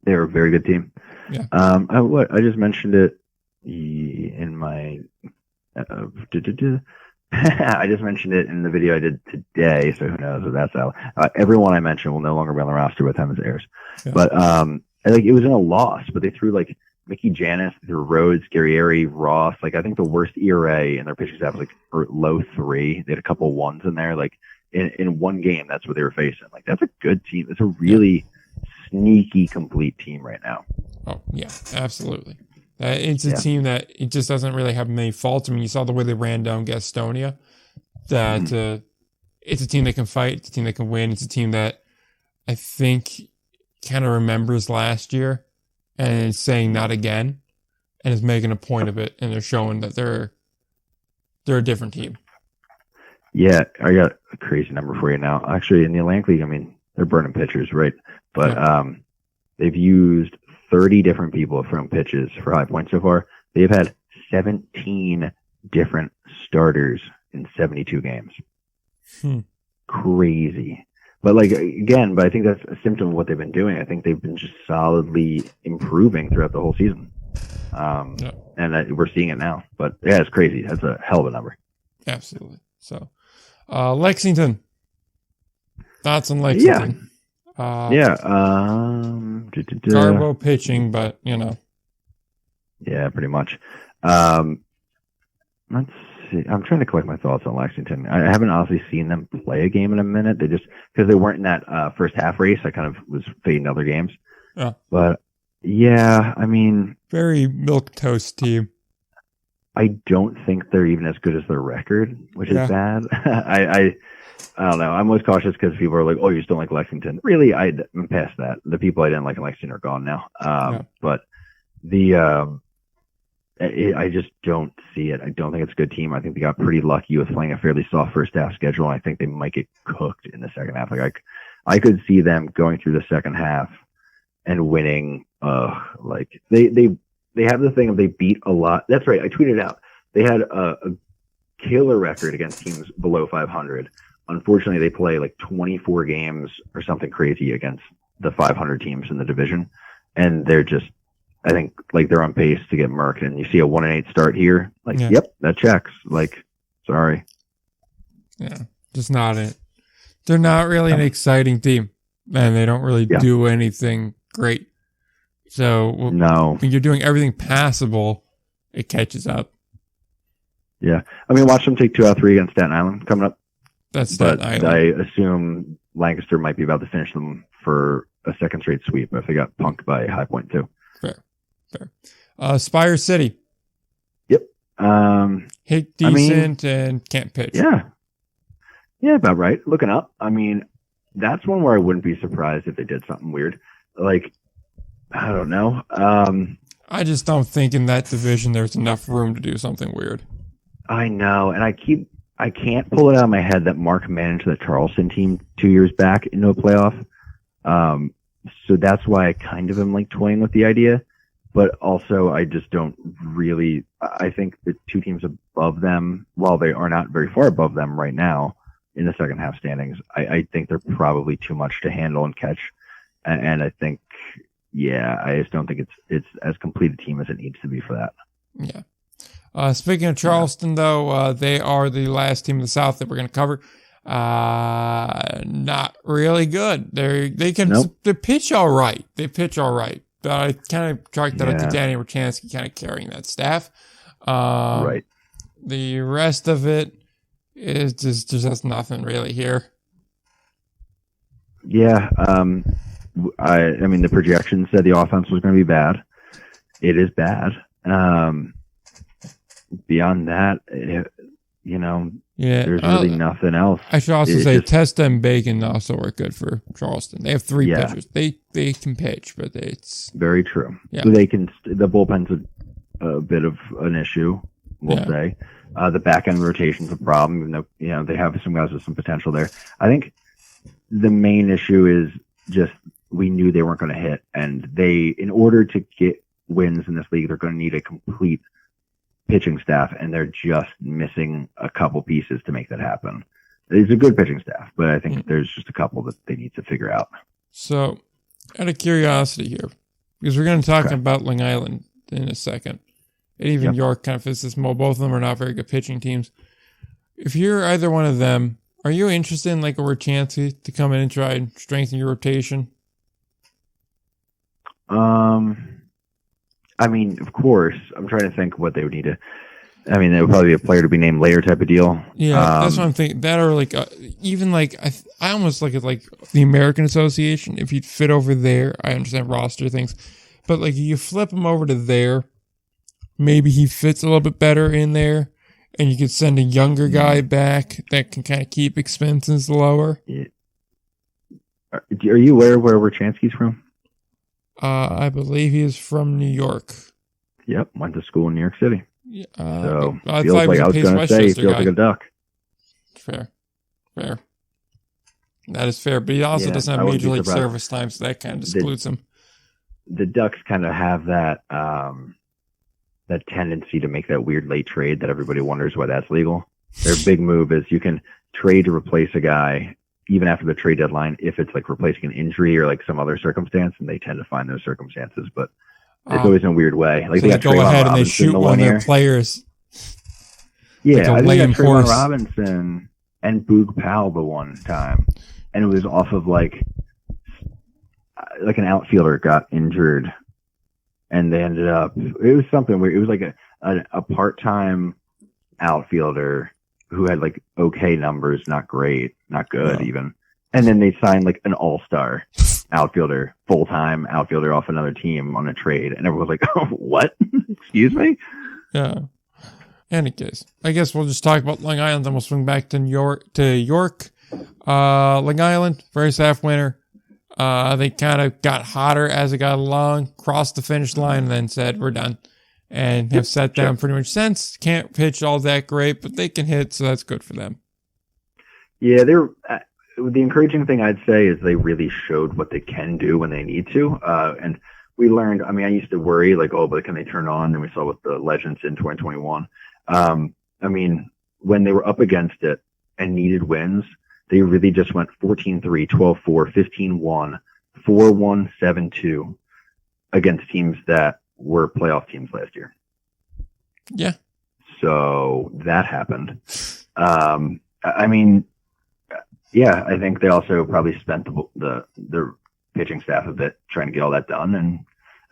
They're a very good team. Yeah. I just mentioned it in my. I just mentioned it in the video I did today, so who knows if that's how. Everyone I mentioned will no longer be on the roster with them as heirs. Yeah. But it was in a loss, but they threw like Mickey Janis, threw Rhodes, Guerrieri, Ross. Like I think the worst ERA in their pitching staff was like low 3. They had a couple ones in there. Like in one game, that's what they were facing. Like that's a good team. It's a really sneaky, complete team right now. Oh yeah, absolutely. It's a team that it just doesn't really have many faults. I mean, you saw the way they ran down Gastonia. That it's a team that can fight. It's a team that can win. It's a team that I think kind of remembers last year and is saying not again, and is making a point of it. And they're showing that they're a different team. Yeah, I got a crazy number for you now. Actually, in the Atlantic League, I mean, they're burning pitchers, right? But they've used 30 different people from pitches for High Point so far. They've had 17 different starters in 72 games. Crazy. But I think that's a symptom of what they've been doing. I think they've been just solidly improving throughout the whole season. And we're seeing it now. But yeah, it's crazy. That's a hell of a number. Absolutely. So, Lexington. Thoughts on Lexington? Garbo pitching, but Yeah, pretty much. Let's see. I'm trying to collect my thoughts on Lexington. I haven't honestly seen them play a game in a minute. They just because they weren't in that first half race. I kind of was fading other games. Yeah. But yeah, I mean, very milquetoast team. I don't think they're even as good as their record, which is bad. I don't know. I'm always cautious because people are like, "Oh, you still like Lexington?" Really, I'm past that. The people I didn't like in Lexington are gone now. But I just don't see it. I don't think it's a good team. I think they got pretty lucky with playing a fairly soft first half schedule. And I think they might get cooked in the second half. I could see them going through the second half and winning. They have the thing of they beat a lot. That's right. I tweeted out. They had a killer record against teams below 500. Unfortunately, they play 24 games or something crazy against the 500 teams in the division. And they're just, I think, they're on pace to get murked. And you see a 1-8 start here. Yep, that checks. Sorry. Yeah, just not it. They're not really an exciting team. And they don't really do anything great. So when you're doing everything passable, it catches up. Yeah. I mean, watch them take 2 out of 3 against Staten Island coming up. That's Staten But Island. I assume Lancaster might be about to finish them for a second straight sweep if they got punked by High Point too. Fair. Spire City. Yep. Hit decent and can't pitch. Yeah. Yeah, about right. Looking up. I mean, that's one where I wouldn't be surprised if they did something weird. Like, I don't know. I just don't think in that division there's enough room to do something weird. I know, and I can't pull it out of my head that Mark managed the Charleston team 2 years back into a playoff. So that's why I kind of am like toying with the idea. But also, I just don't really. I think the two teams above them, while they are not very far above them right now in the second half standings, I think they're probably too much to handle and catch. And I think, yeah, I just don't think it's as complete a team as it needs to be for that. Yeah. Speaking of Charleston, though, they are the last team in the South that we're going to cover. Not really good. They pitch all right. They pitch all right. But I kind of chalked that up to Danny Rachansky kind of carrying that staff. Right. The rest of it is just nothing really here. Yeah. I mean, the projections said the offense was going to be bad. It is bad. Beyond that, there's really nothing else. I should also say Testa and Bacon also are good for Charleston. They have 3 pitchers. They can pitch, but it's very true. Yeah. So they can. The bullpen's a bit of an issue, we'll say. The back end rotation's a problem, even though they have some guys with some potential there. I think the main issue is just we knew they weren't going to hit, and in order to get wins in this league, they're going to need a complete pitching staff, and they're just missing a couple pieces to make that happen. It's a good pitching staff, but I think there's just a couple that they need to figure out. So, out of curiosity here, because we're going to talk about Long Island in a second, and even York kind of fits this mold. Both of them are not very good pitching teams. If you're either one of them, are you interested in like a Rachansky to come in and try and strengthen your rotation? I mean, of course, I'm trying to think what they would need to. I mean, it would probably be a player to be named later type of deal. Yeah, that's what I'm thinking. That or like even like I almost look at like the American Association. If he'd fit over there, I understand roster things, but like you flip him over to there, maybe he fits a little bit better in there, and you could send a younger guy back that can kind of keep expenses lower. Yeah. Are you aware of where Rachansky's from? I believe he is from New York. Yep, went to school in New York City. Yeah, so feels like I was going to say, feels like a Duck. Fair. That is fair, but he also doesn't have major league service time, so that kind of excludes him. The Ducks kind of have that that tendency to make that weird late trade that everybody wonders why that's legal. Their big move is you can trade to replace a guy even after the trade deadline, if it's like replacing an injury or like some other circumstance, and they tend to find those circumstances, but it's always in a weird way. Like so they got go ahead and they shoot one of their players. Yeah, I think they got Trayvon Robinson and Boog Powell the one time, and it was off of like an outfielder got injured, and they ended up. It was something weird. It was like a part-time outfielder who had like okay numbers, not great, not good even. And then they signed like an all-star outfielder, full-time outfielder off another team on a trade. And everyone was like, oh, what? Excuse me? Yeah. Any case, I guess we'll just talk about Long Island, then we'll swing back to York. Long Island, first half winner. They kind of got hotter as it got along, crossed the finish line, and then said, we're done. And have sat down pretty much since. Can't pitch all that great, but they can hit, so that's good for them. Yeah, they're the encouraging thing I'd say is they really showed what they can do when they need to. And we learned, I mean, I used to worry like, oh, but can they turn on? And we saw with the Legends in 2021. I mean, when they were up against it and needed wins, they really just went 14-3, 12-4, 15-1, 4-1, 7-2 against teams that were playoff teams last year. Yeah. So that happened. I mean, yeah, I think they also probably spent the pitching staff a bit trying to get all that done. And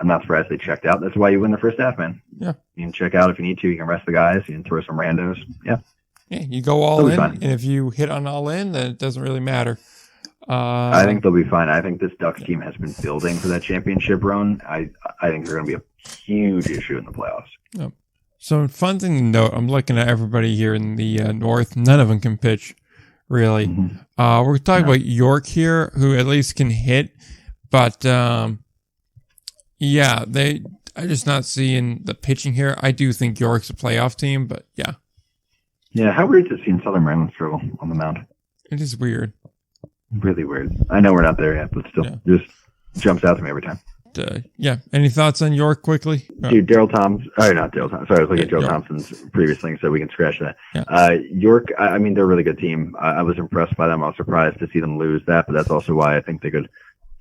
I'm not surprised they checked out. That's why you win the first half, man. Yeah. You can check out if you need to. You can rest the guys. You can throw some randos. Yeah. Yeah, you go all in, fine. and if you hit on all in, then it doesn't really matter. I think they'll be fine. I think this Ducks team has been building for that championship run. I think they're going to be a huge issue in the playoffs. Yep. So, fun thing to note, I'm looking at everybody here in the North. None of them can pitch, really. Mm-hmm. We're talking about York here, who at least can hit. But, yeah, I'm just not seeing the pitching here. I do think York's a playoff team, but yeah. Yeah, how weird to see Southern Maryland struggle on the mound. It is weird. Really weird. I know we're not there yet, but still, just jumps out to me every time. Yeah. Any thoughts on York quickly? Dude, Daryl Thompson. Oh, not Daryl Thompson. Sorry, I was looking at Joe Thompson's previous thing, so we can scratch that. Yeah. York, I mean, they're a really good team. I was impressed by them. I was surprised to see them lose that, but that's also why I think they could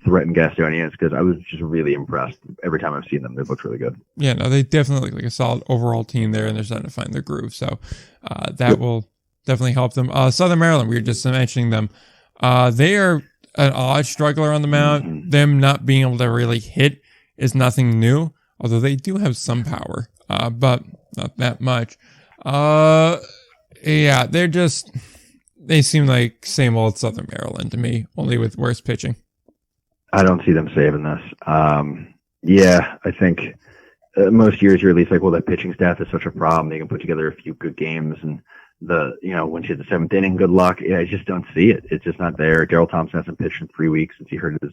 threaten Gastonians, because I was just really impressed. Every time I've seen them, they looked really good. Yeah, no, they definitely look like a solid overall team there, and they're starting to find their groove. So that will definitely help them. Southern Maryland, we were just mentioning them. They are an odd struggler on the mound. Mm-hmm. Them not being able to really hit is nothing new, although they do have some power, but not that much. Yeah, they seem like same old Southern Maryland to me, only with worse pitching. I don't see them saving this. Yeah, I think most years you're at least like, well, that pitching staff is such a problem. They can put together a few good games, and when you hit the seventh inning, good luck. Yeah, I just don't see it. It's just not there. Daryl Thompson hasn't pitched in 3 weeks since he hurt his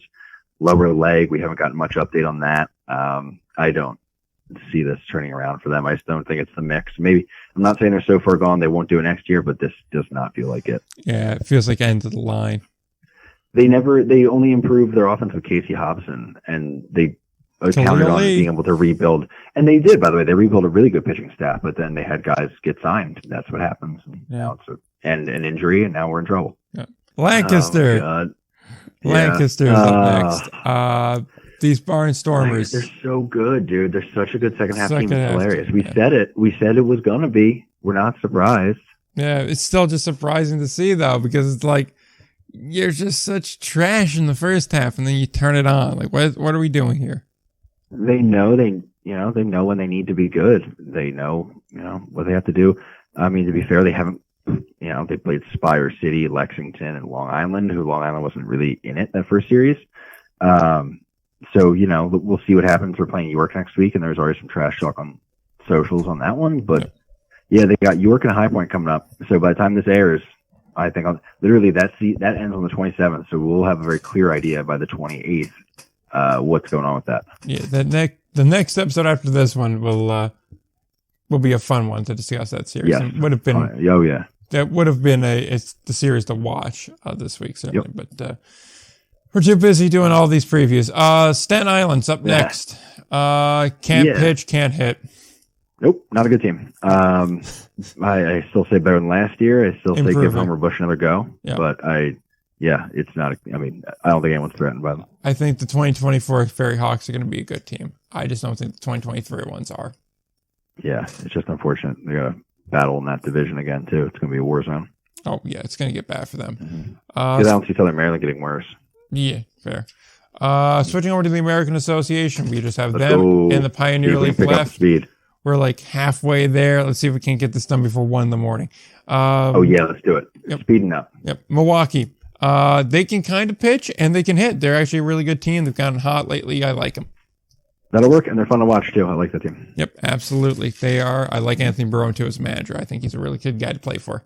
lower leg. We haven't gotten much update on that. I don't see this turning around for them. I just don't think it's the mix. Maybe, I'm not saying they're so far gone they won't do it next year, but this does not feel like it. Yeah, it feels like end of the line. They only improved their offense with Casey Hobson, and they counted on being able to rebuild. And they did, by the way. They rebuilt a really good pitching staff, but then they had guys get signed. That's what happens. And now it's an injury, and now we're in trouble. Yeah. Lancaster. Oh, Lancaster's up next. These Barnstormers. They're so good, dude. They're such a good second half team. It's hilarious. We said it. We said it was going to be. We're not surprised. Yeah, it's still just surprising to see, though, because it's like, you're just such trash in the first half, and then you turn it on. Like, what are we doing here? They know they know when they need to be good. They know, what they have to do. I mean, to be fair, they haven't, they played Spire City, Lexington, and Long Island, who Long Island wasn't really in it that first series. So, we'll see what happens. We're playing York next week, and there's already some trash talk on socials on that one. But yeah, they got York and High Point coming up. So by the time this airs, I think literally that ends on the 27th. So we'll have a very clear idea by the 28th. What's going on with that? Yeah, the next episode after this one will be a fun one to discuss that series. Yes. It would have been. Oh yeah. That would have been the series to watch this week certainly, but we're too busy doing all these previews. Staten Island's up next. Can't pitch, can't hit. Nope, not a good team. I still say better than last year. I still say give Homer Bush another go. Yeah. But it's not. I don't think anyone's threatened by them. I think the 2024 Ferry Hawks are going to be a good team. I just don't think the 2023 ones are. Yeah, it's just unfortunate. They're going to battle in that division again, too. It's going to be a war zone. Oh, yeah, it's going to get bad for them. Mm-hmm. I don't see Southern Maryland getting worse. Yeah, fair. Switching over to the American Association, we just have them and the Pioneer League left. We're like halfway there. Let's see if we can get this done before 1 a.m. Let's do it. Yep. Speeding up. Yep. Milwaukee. They can kind of pitch and they can hit. They're actually a really good team. They've gotten hot lately. I like them. That'll work, and they're fun to watch, too. I like that team. Yep, absolutely. They are. I like Anthony Barone, too, as a manager. I think he's a really good guy to play for.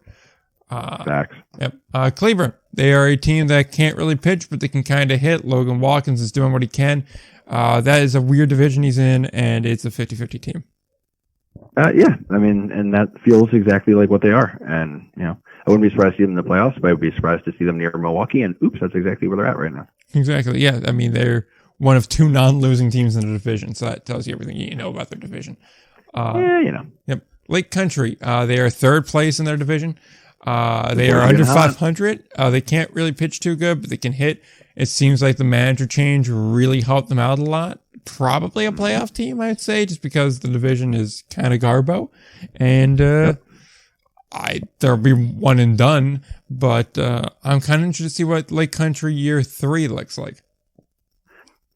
Facts. Yep. Cleveland. They are a team that can't really pitch, but they can kind of hit. Logan Watkins is doing what he can. That is a weird division he's in, and it's a 50-50 team. And that feels exactly like what they are. And, I wouldn't be surprised to see them in the playoffs, but I would be surprised to see them near Milwaukee, and oops, that's exactly where they're at right now. Exactly, yeah. They're one of 2 non-losing teams in the division, so that tells you everything you need to know about their division. Yep. Lake Country, they are 3rd place in their division. They are under 500. They can't really pitch too good, but they can hit. It seems like the manager change really helped them out a lot. Probably a playoff team, I'd say, just because the division is kind of garbo. And there'll be one and done, but I'm kind of interested to see what Lake Country year 3 looks like.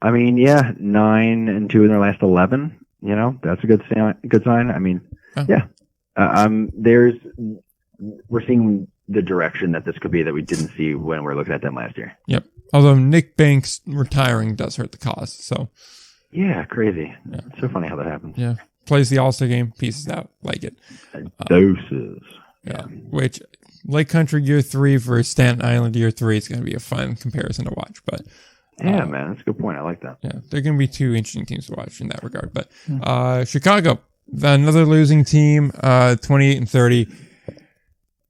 I mean, yeah, 9-2 in their last 11. You know, that's a good sign. I mean, yeah. We're seeing the direction that this could be that we didn't see when we were looking at them last year. Yep. Although Nick Banks retiring does hurt the cause. So. Yeah, crazy. Yeah. It's so funny how that happens. Yeah. Plays the All-Star game, pieces out, like it. Doses. Yeah. Which Lake Country year 3 versus Staten Island year 3 is going to be a fun comparison to watch. But yeah, man, that's a good point. I like that. Yeah, they're going to be two interesting teams to watch in that regard. But Chicago, another losing team, 28-30.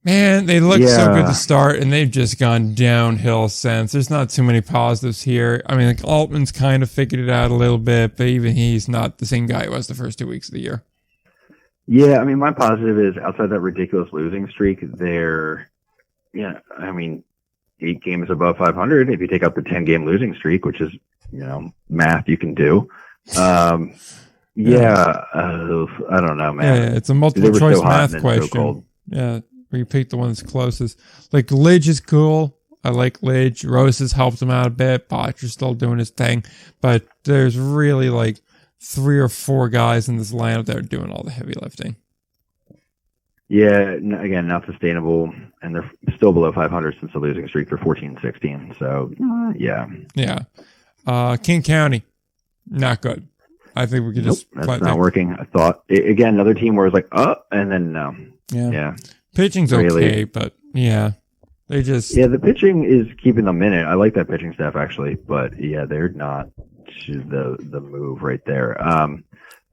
Man, they looked so good to start, and they've just gone downhill since. There's not too many positives here. I mean, like Altman's kind of figured it out a little bit, but even he's not the same guy he was the first 2 weeks of the year. Yeah, I mean, my positive is outside that ridiculous losing streak, they're, I mean, 8 games above 500. If you take out the 10-game losing streak, which is, math you can do. I don't know, man. Yeah, it's a multiple choice math question. Yeah. Where you pick the one that's closest. Like, Lidge is cool. I like Lidge. Rose has helped him out a bit. Botcher's still doing his thing. But there's really, like, 3 or 4 guys in this lineup that are doing all the heavy lifting. Yeah, again, not sustainable. And they're still below 500 since the losing streak. They're 14-16. So, yeah. Yeah. King County, not good. I think we could just... That's not working. I thought, again, another team where it's like, and then no. Yeah. Pitching's okay, but they just... Yeah, the pitching is keeping them in it. I like that pitching staff, actually. But, yeah, they're not the move right there. I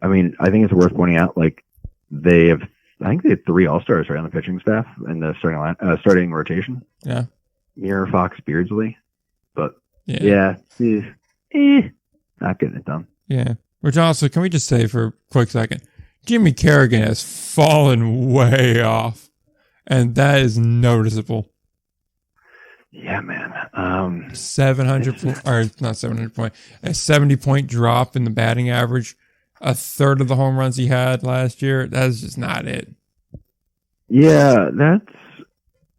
mean, I think it's worth pointing out, like, they have 3 All-Stars right on the pitching staff in the starting rotation. Yeah. Mirror, Fox, Beardsley. But, not getting it done. Yeah. Which also, can we just say for a quick second, Jimmy Kerrigan has fallen way off. And that is noticeable. Yeah, man. 700 or not 700 point, a 70-point drop in the batting average, a third of the home runs he had last year. That's just not it. Yeah,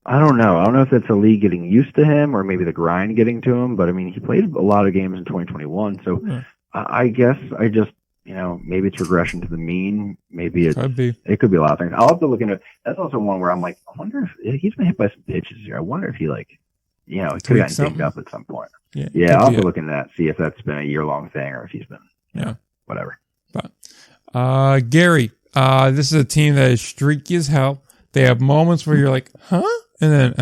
I don't know. I don't know if that's the league getting used to him or maybe the grind getting to him. But I mean, he played a lot of games in 2021, so I guess I just. Maybe it's regression to the mean. Maybe it could be a lot of things. I'll have to look into it. That's also one where I'm like, I wonder if he's been hit by some pitches here. I wonder if he he could have gotten dinged up at some point. Yeah, I'll have to look into that, see if that's been a year-long thing or if he's been, whatever. But Gary, this is a team that is streaky as hell. They have moments where you're like, huh? And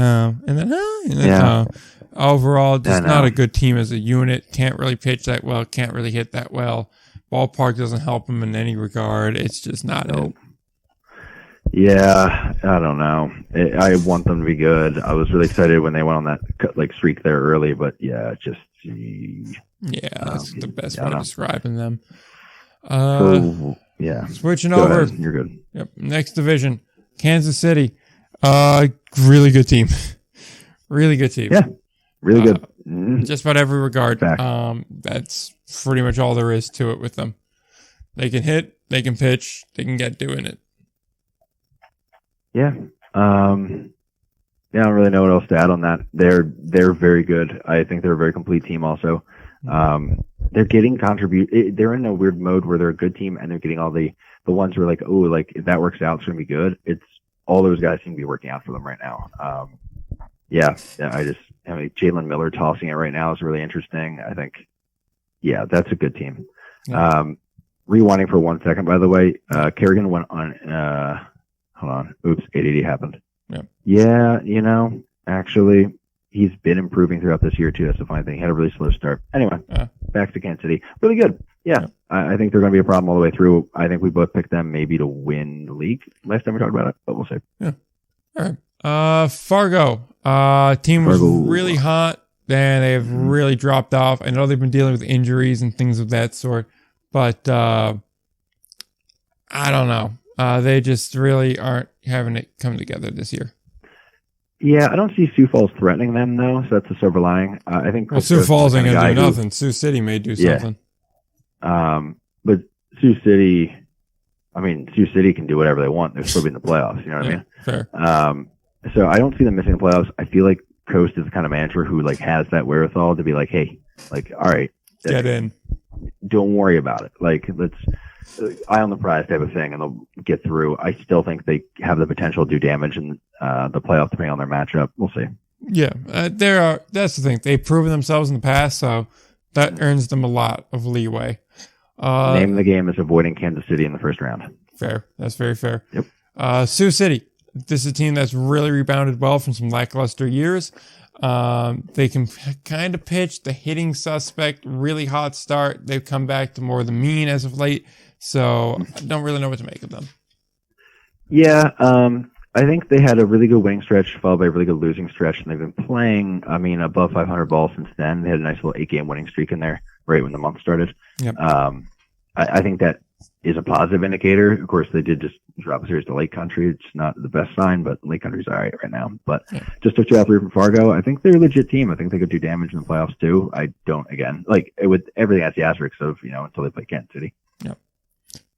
then, overall, just not a good team as a unit. Can't really pitch that well. Can't really hit that well. Ballpark doesn't help them in any regard. It's just not it. Yeah, I don't know. I want them to be good. I was really excited when they went on that streak there early, but that's the best way of describing them. Switching Go over. ahead. You're good. Yep. Next division, Kansas City. Really good team. Really good team. Yeah, really good. Just about every regard. That's pretty much all there is to it with them. They can hit, they can pitch, they can get doing it. Yeah. I don't really know what else to add on that. They're very good. I think they're a very complete team also. They're getting they're in a weird mode where they're a good team and they're getting all the ones who are like, if that works out, it's going to be good. It's all those guys seem to be working out for them right now. I mean, Jalen Miller tossing it right now is really interesting. I think, that's a good team. Yeah. Rewinding for 1 second, by the way, Kerrigan went on, hold on. Oops, 880 happened. Yeah. Yeah, actually, he's been improving throughout this year, too. That's the funny thing. He had a really slow start. Anyway, back to Kansas City. Really good. Yeah. I think they're going to be a problem all the way through. I think we both picked them maybe to win the league last time we talked about it, but we'll see. Yeah. All right. Fargo. Team was really hot. Then they've really dropped off. I know they've been dealing with injuries and things of that sort, but I don't know. They just really aren't having it come together this year. Yeah, I don't see Sioux Falls threatening them, though, so that's a silver lining. I think Sioux Falls ain't going to do nothing. Sioux City may do something. But Sioux City can do whatever they want. They're still in the playoffs, you know what I mean? Fair. So I don't see them missing the playoffs. I feel like Coast is the kind of manager who has that wherewithal to be like, hey, all right, Get in. Don't worry about it. Like, let's eye on the prize type of thing, and they'll get through. I still think they have the potential to do damage in the playoff depending on their matchup. We'll see. Yeah, that's the thing. They've proven themselves in the past, so that earns them a lot of leeway. Name of the game is avoiding Kansas City in the first round. Fair. That's very fair. Yep. Sioux City. This is a team that's really rebounded well from some lackluster years. They can kind of pitch, the hitting suspect, really hot start. They've come back to more of the mean as of late, so I don't really know what to make of them. Yeah, I think they had a really good winning stretch followed by a really good losing stretch, and they've been playing, above 500 balls since then. They had a nice little 8-game winning streak in there right when the month started. Yep. I think that is a positive indicator. Of course, they did just drop a series to Lake Country. It's not the best sign, but Lake Country's all right now. But just took 2-3 from Fargo. I think they're a legit team. I think they could do damage in the playoffs too. I don't, again, like with everything that's the asterisk of, until they play Kansas City. Yep.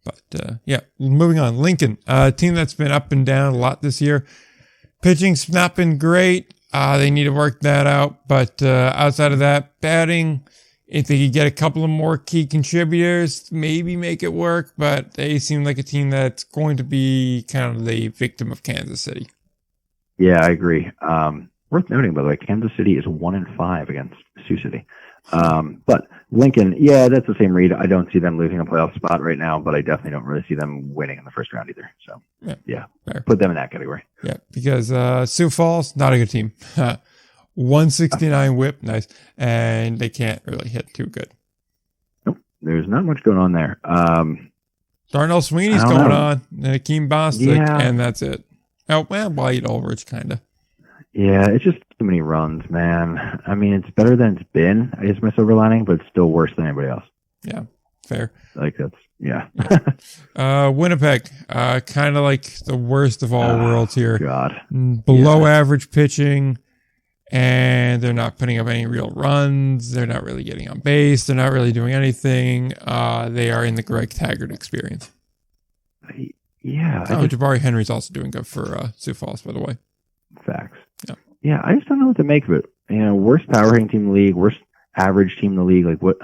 But, moving on. Lincoln, a team that's been up and down a lot this year. Pitching's not been great. They need to work that out. But outside of that, batting, if they could get a couple of more key contributors, maybe make it work. But they seem like a team that's going to be kind of the victim of Kansas City. Yeah, I agree. Worth noting, by the way, Kansas City is 1-5 against Sioux City. But Lincoln, yeah, that's the same read. I don't see them losing a playoff spot right now, but I definitely don't really see them winning in the first round either. So, yeah, put them in that category. Yeah, because Sioux Falls, not a good team. 169 whip, nice. And they can't really hit too good. Nope, there's not much going on there. Darnell Sweeney's going on, and Akeem Bostic, and that's it. Oh, well, White Ulrich, kind of. Yeah, it's just too many runs, man. I mean, it's better than it's been, I guess, my silver lining, but it's still worse than anybody else. Yeah, fair. Like, that's, yeah. Winnipeg, kind of like the worst of all worlds here. God. Below average pitching, and they're not putting up any real runs. They're not really getting on base. They're not really doing anything. They are in the Greg Taggart experience. Yeah. Jabari Henry's also doing good for Sioux Falls, by the way. Facts. Yeah, I just don't know what to make of it. Worst power hitting team in the league, worst average team in the league, like what?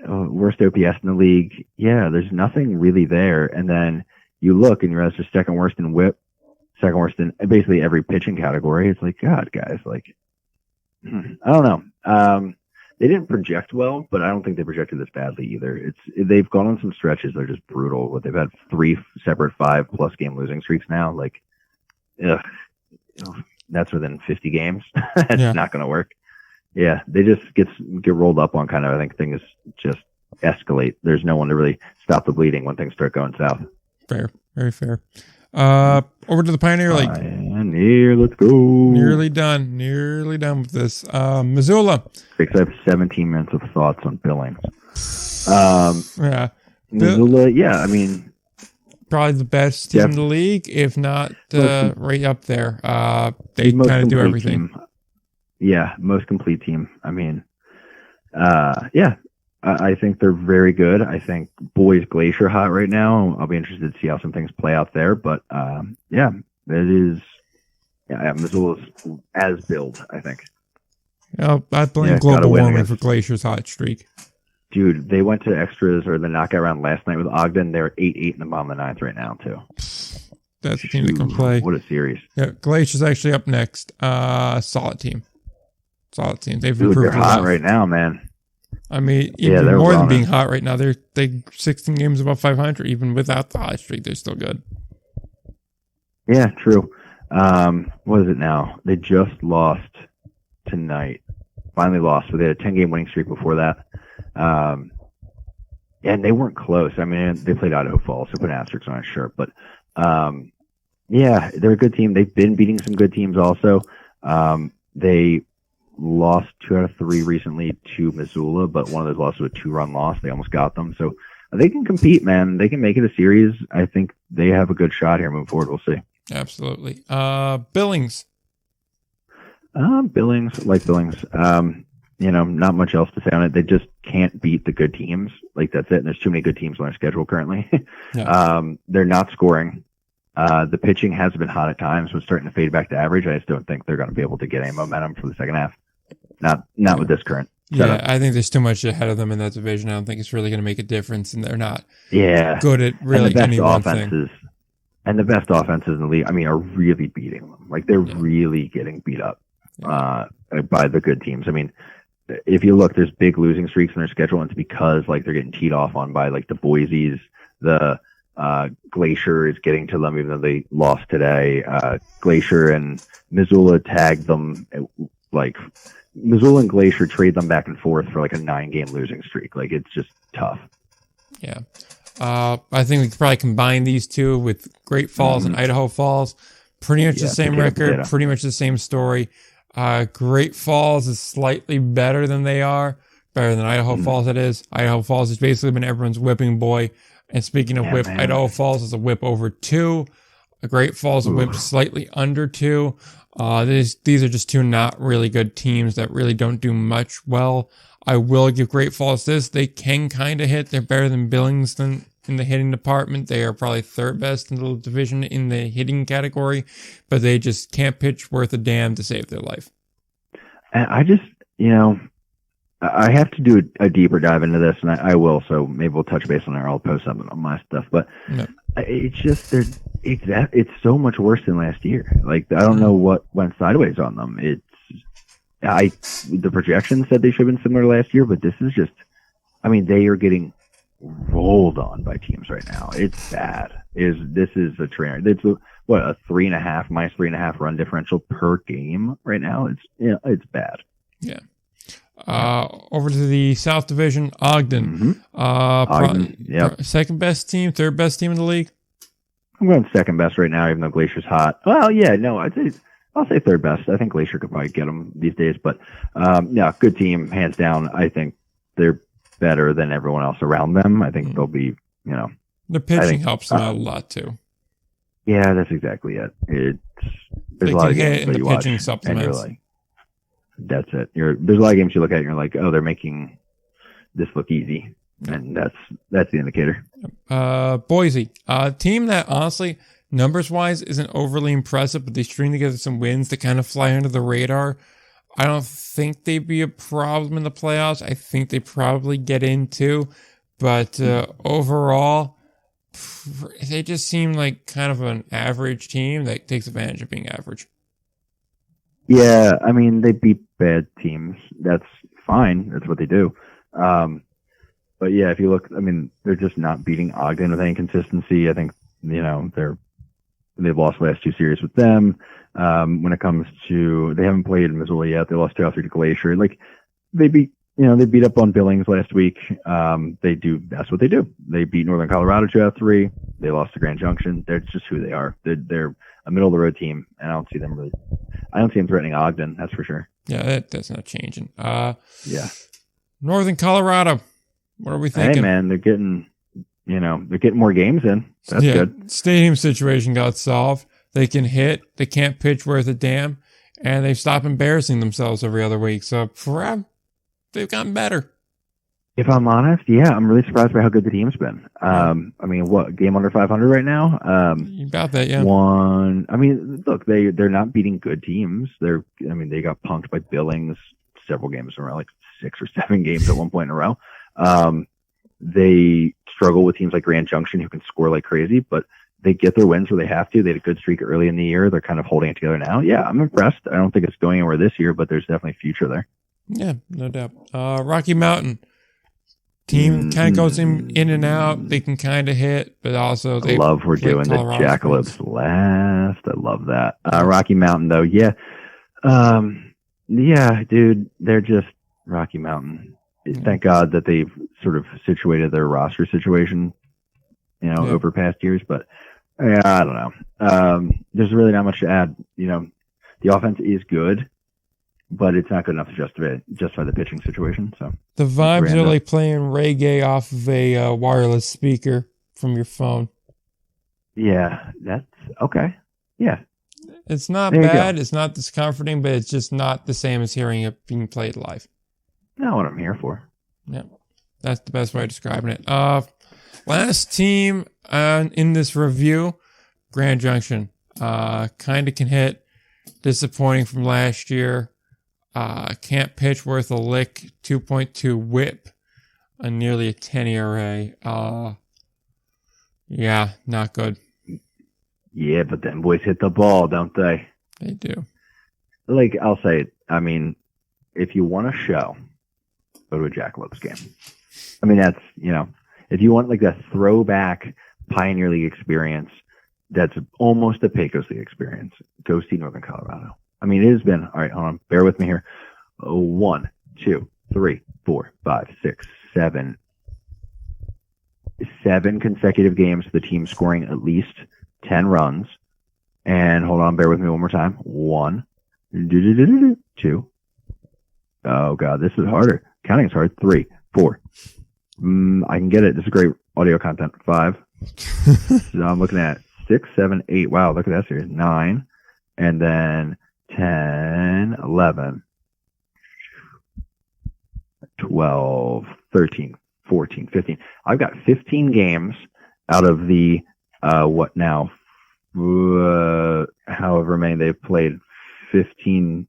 Worst OPS in the league. Yeah, there's nothing really there. And then you look and you realize they're second worst in whip, second worst in basically every pitching category. It's like, God, guys, like, I don't know. They didn't project well, but I don't think they projected this badly either. They've gone on some stretches that are just brutal. They've had 3 separate 5+ game losing streaks now. Like, that's within 50 games. It's not going to work. Yeah, they just get rolled up on kind of, I think things just escalate. There's no one to really stop the bleeding when things start going south. Fair. Very fair. Over to the Pioneer League. Pioneer, let's go. Nearly done with this. Missoula. I have 17 minutes of thoughts on Billings. Missoula, I mean, probably the best team in the league, if not right up there. They kind of do everything. Team. Yeah, most complete team. I mean, I think they're very good. I think boys glacier hot right now. I'll be interested to see how some things play out there. But it is. Yeah, Missoula's as built, I think. I blame global warming for Glacier's hot streak. Dude, they went to extras or the knockout round last night with Ogden. They're 8-8 in the bottom of the 9th right now, too. That's a team that can play. What a series. Yeah, Glacier's actually up next. Solid team. They've Dude, improved they're hot right now, man. I mean, even more than being hot right now, they're 16 games above 500. Even without the hot streak, they're still good. Yeah, true. What is it now? They just lost tonight. Finally lost. So they had a 10-game winning streak before that. And they weren't close. I mean, they played Idaho Falls, so put an asterisk on it, sure. But, they're a good team. They've been beating some good teams also. They lost 2 out of 3 recently to Missoula, but one of those losses was a 2-run loss. They almost got them. So they can compete, man. They can make it a series. I think they have a good shot here moving forward. We'll see. Absolutely. Billings. Billings. Not much else to say on it. They just can't beat the good teams. Like, that's it. And there's too many good teams on their schedule currently. They're not scoring. The pitching has been hot at times, but starting to fade back to average. I just don't think they're going to be able to get any momentum for the second half. Not with this current Yeah, I think there's too much ahead of them in that division. I don't think it's really going to make a difference, and they're not good at really any one thing. And the best offenses in the league, I mean, are really beating them. Like, they're really getting beat up by the good teams. I mean, if you look, there's big losing streaks in their schedule, and it's because, like, they're getting teed off on by, like, the Boise's. The Glacier is getting to them, even though they lost today. Glacier and Missoula tagged them. Like, Missoula and Glacier trade them back and forth for, like, a 9-game losing streak. Like, it's just tough. Yeah. I think we could probably combine these two with Great Falls and Idaho Falls. Pretty much the same record, pretty much the same story. Great Falls is slightly better than they are. Better than Idaho Falls it is. Idaho Falls has basically been everyone's whipping boy. And speaking of whip, man. Idaho Falls is a whip over 2. Great Falls a whip slightly under 2. These are just two not really good teams that really don't do much well. I will give Great Falls this. They can kind of hit. They're better than Billings in the hitting department. They are probably 3rd best in the division in the hitting category, but they just can't pitch worth a damn to save their life. And I just, I have to do a deeper dive into this, and I will, so maybe we'll touch base on it, or I'll post something on my stuff, but it's just, it's so much worse than last year. Like, I don't know what went sideways on them. The projections said they should have been similar to last year, but this is just, I mean, they are getting rolled on by teams right now. It's bad. This is a trainer. It's a 3.5 minus 3.5 run differential per game right now. It's bad. Yeah. Over to the South Division, Ogden. Ogden, second best team, 3rd best team in the league. I'm going second best right now, even though Glacier's hot. Well, yeah, no, I'll say 3rd best. I think Glacier could probably get them these days, but good team, hands down. I think they're better than everyone else around them. I think they'll be, the pitching helps them out a lot too. Yeah, that's exactly it. There's a lot of games that you watch, and you're like, that's it. There's a lot of games you look at and you're like, oh, they're making this look easy, and that's the indicator. Boise, a team that honestly, numbers wise, isn't overly impressive, but they string together some wins that kind of fly under the radar. I don't think they'd be a problem in the playoffs. I think they probably get into, but overall, they just seem like kind of an average team that takes advantage of being average. Yeah, I mean, they beat bad teams. That's fine. That's what they do. But yeah, if you look, I mean, they're just not beating Ogden with any consistency. I think, they've lost the last 2 series with them. When it comes to, they haven't played in Missoula yet. They lost 2-3 to Glacier. Like, they beat up on Billings last week. That's what they do. They beat Northern Colorado 2-3. They lost to Grand Junction. They're just who they are. They're a middle of the road team, and I don't see them threatening Ogden. That's for sure. Yeah, that's not changing. Yeah. Northern Colorado. What are we thinking? Hey man, they're getting more games in. That's good. Stadium situation got solved. They can hit. They can't pitch worth a damn, and they've stopped embarrassing themselves every other week. So perhaps they've gotten better. If I'm honest, yeah, I'm really surprised by how good the team's been. I mean, what, game under 500 right now? About that, yeah. I mean, look, they're not beating good teams. They got punked by Billings several games in a row, like 6 or 7 games at one point in a row. They struggle with teams like Grand Junction who can score like crazy, but they get their wins where they have to. They had a good streak early in the year. They're kind of holding it together now. Yeah, I'm impressed. I don't think it's going anywhere this year, but there's definitely future there. Yeah, no doubt. Rocky Mountain. Team kind of goes in and out. They can kind of hit, but also they love we're doing the Jackalopes last. I love that. Rocky Mountain, though, yeah. Yeah, dude, they're just Rocky Mountain. Thank God that they've sort of situated their roster situation, over past years. But I don't know. There's really not much to add. The offense is good, but it's not good enough to justify the pitching situation. So the vibes are like playing reggae off of a wireless speaker from your phone. Yeah, that's okay. Yeah, it's not bad. It's not discomforting, but it's just not the same as hearing it being played live. Not what I'm here for. Yeah, that's the best way of describing it. Last team in this review, Grand Junction. Kind of can hit. Disappointing from last year. Can't pitch worth a lick. 2.2 whip. Nearly a 10 ERA. Yeah, not good. Yeah, but them boys hit the ball, don't they? They do. Like, I'll say it. I mean, if you want a show, go to a Jackalopes game. I mean, that's, if you want like that throwback Pioneer League experience, that's almost a Pecos League experience, go see Northern Colorado. I mean, it has been, all right, hold on, bear with me here. 1, 2, 3, 4, 5, 6, 7. 7 consecutive games, the team scoring at least 10 runs. And hold on, bear with me one more time. 1, 2. Oh, God, this is harder. Counting is hard. 3, 4. I can get it. This is great audio content. 5. So I'm looking at 6, 7, 8. Wow, look at that series. 9. And then 10, 11, 12, 13, 14, 15. I've got 15 games out of the, however many they've played. 15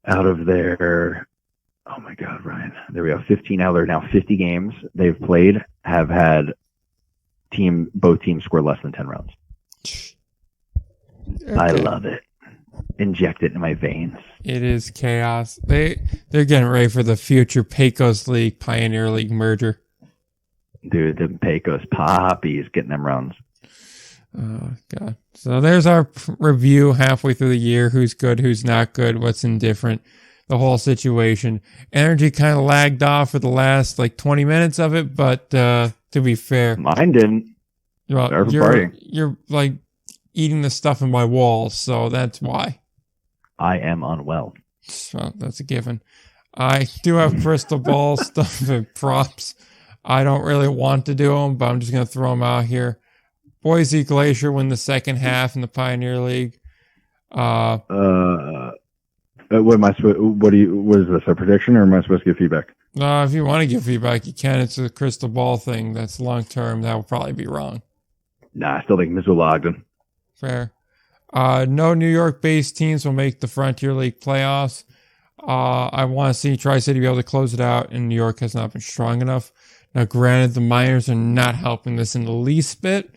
out of their, oh my God, Ryan. There we go. 15 out of their now 50 games they've played have had both teams score less than 10 runs. Okay. I love it. Inject it in my veins. It is chaos. They're getting ready for the future Pecos League, Pioneer League merger. Dude, the Pecos Poppies getting them runs. Oh, God. So there's our review halfway through the year. Who's good, who's not good, what's indifferent, the whole situation. Energy kind of lagged off for the last, 20 minutes of it, but to be fair. Mine didn't. Well, you're eating the stuff in my walls, so that's why. I am unwell. So that's a given. I do have crystal ball stuff and props. I don't really want to do them, but I'm just going to throw them out here. Boise Glacier win the second half in the Pioneer League. What am I supposed? What is this, a prediction, or am I supposed to give feedback? No, if you want to give feedback, you can. It's a crystal ball thing. That's long term. That will probably be wrong. Nah, I still think Missoula Ogden. Fair. No New York-based teams will make the Frontier League playoffs. I want to see Tri-City be able to close it out, and New York has not been strong enough. Now, granted, the Miners are not helping this in the least bit,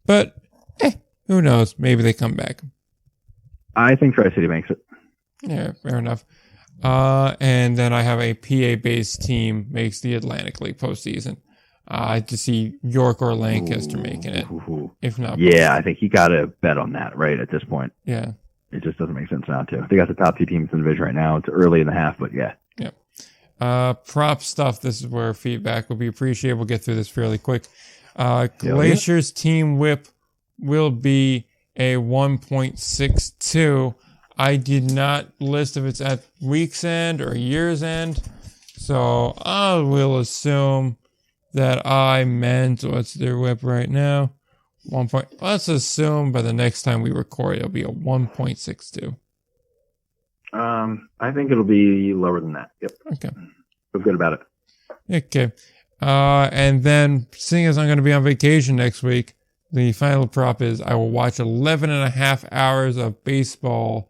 but who knows? Maybe they come back. I think Tri-City makes it. Yeah, fair enough. And then I have a PA-based team makes the Atlantic League postseason. To see York or Lancaster making it. If not, yeah, I think you got to bet on that, right, at this point. Yeah. It just doesn't make sense not to. They got the top 2 teams in the division right now. It's early in the half, but yeah. Yeah. Prop stuff. This is where feedback will be appreciated. We'll get through this fairly quick. Glacier's team whip will be a 1.62. I did not list if it's at week's end or year's end. So I will assume that I meant, what's their whip right now? Let's assume by the next time we record, it'll be a 1.62. I think it'll be lower than that. Yep. Okay. Feel good about it. Okay. And then, seeing as I'm going to be on vacation next week, the final prop is I will watch 11 and a half hours of baseball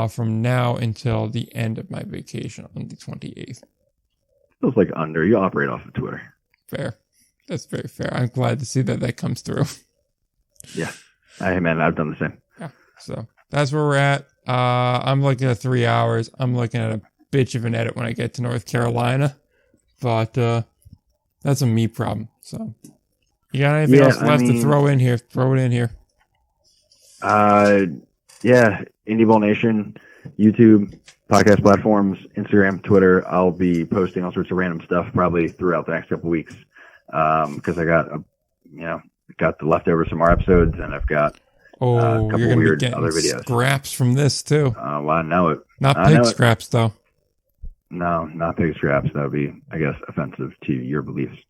from now until the end of my vacation on the 28th. Feels like under. You operate off of Twitter. Fair. That's very fair. I'm glad to see that comes through. Yeah. Hey, man, I've done the same. Yeah. So that's where we're at. I'm looking at 3 hours. I'm looking at a bitch of an edit when I get to North Carolina. But that's a me problem. So you got anything else left to throw in here? Throw it in here. Yeah. Indy Ball Nation, YouTube, podcast platforms, Instagram, Twitter. I'll be posting all sorts of random stuff probably throughout the next couple of weeks. Because I got, got the leftovers from our episodes, and I've got a couple you're weird be getting other videos. Scraps from this too. Well, I know it. Not pig scraps though. No, not pig scraps. That would be, I guess, offensive to your beliefs.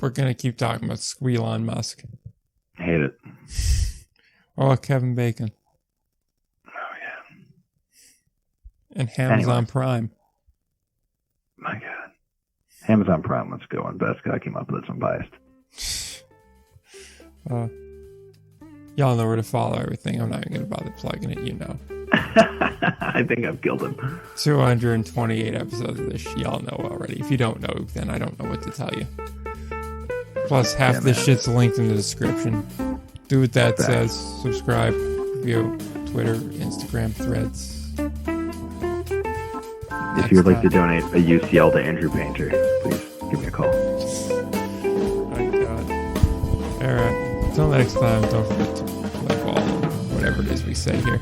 We're gonna keep talking about Elon Musk. Hate it. Or Kevin Bacon. Oh yeah. And Amazon Prime. My God. Amazon Prime, let's go on. Best guy came up with it. I'm biased. Y'all know where to follow everything. I'm not even going to bother plugging it, you know. I think I've killed him. 228 episodes of this. Y'all know already. If you don't know, then I don't know what to tell you. Plus, half this shit's linked in the description. Do what that says. Subscribe, review, Twitter, Instagram, Threads. If you would like to donate a UCL to Andrew Painter, please give me a call. Oh, God. All right. Until next time, don't forget to play ball, whatever it is we say here.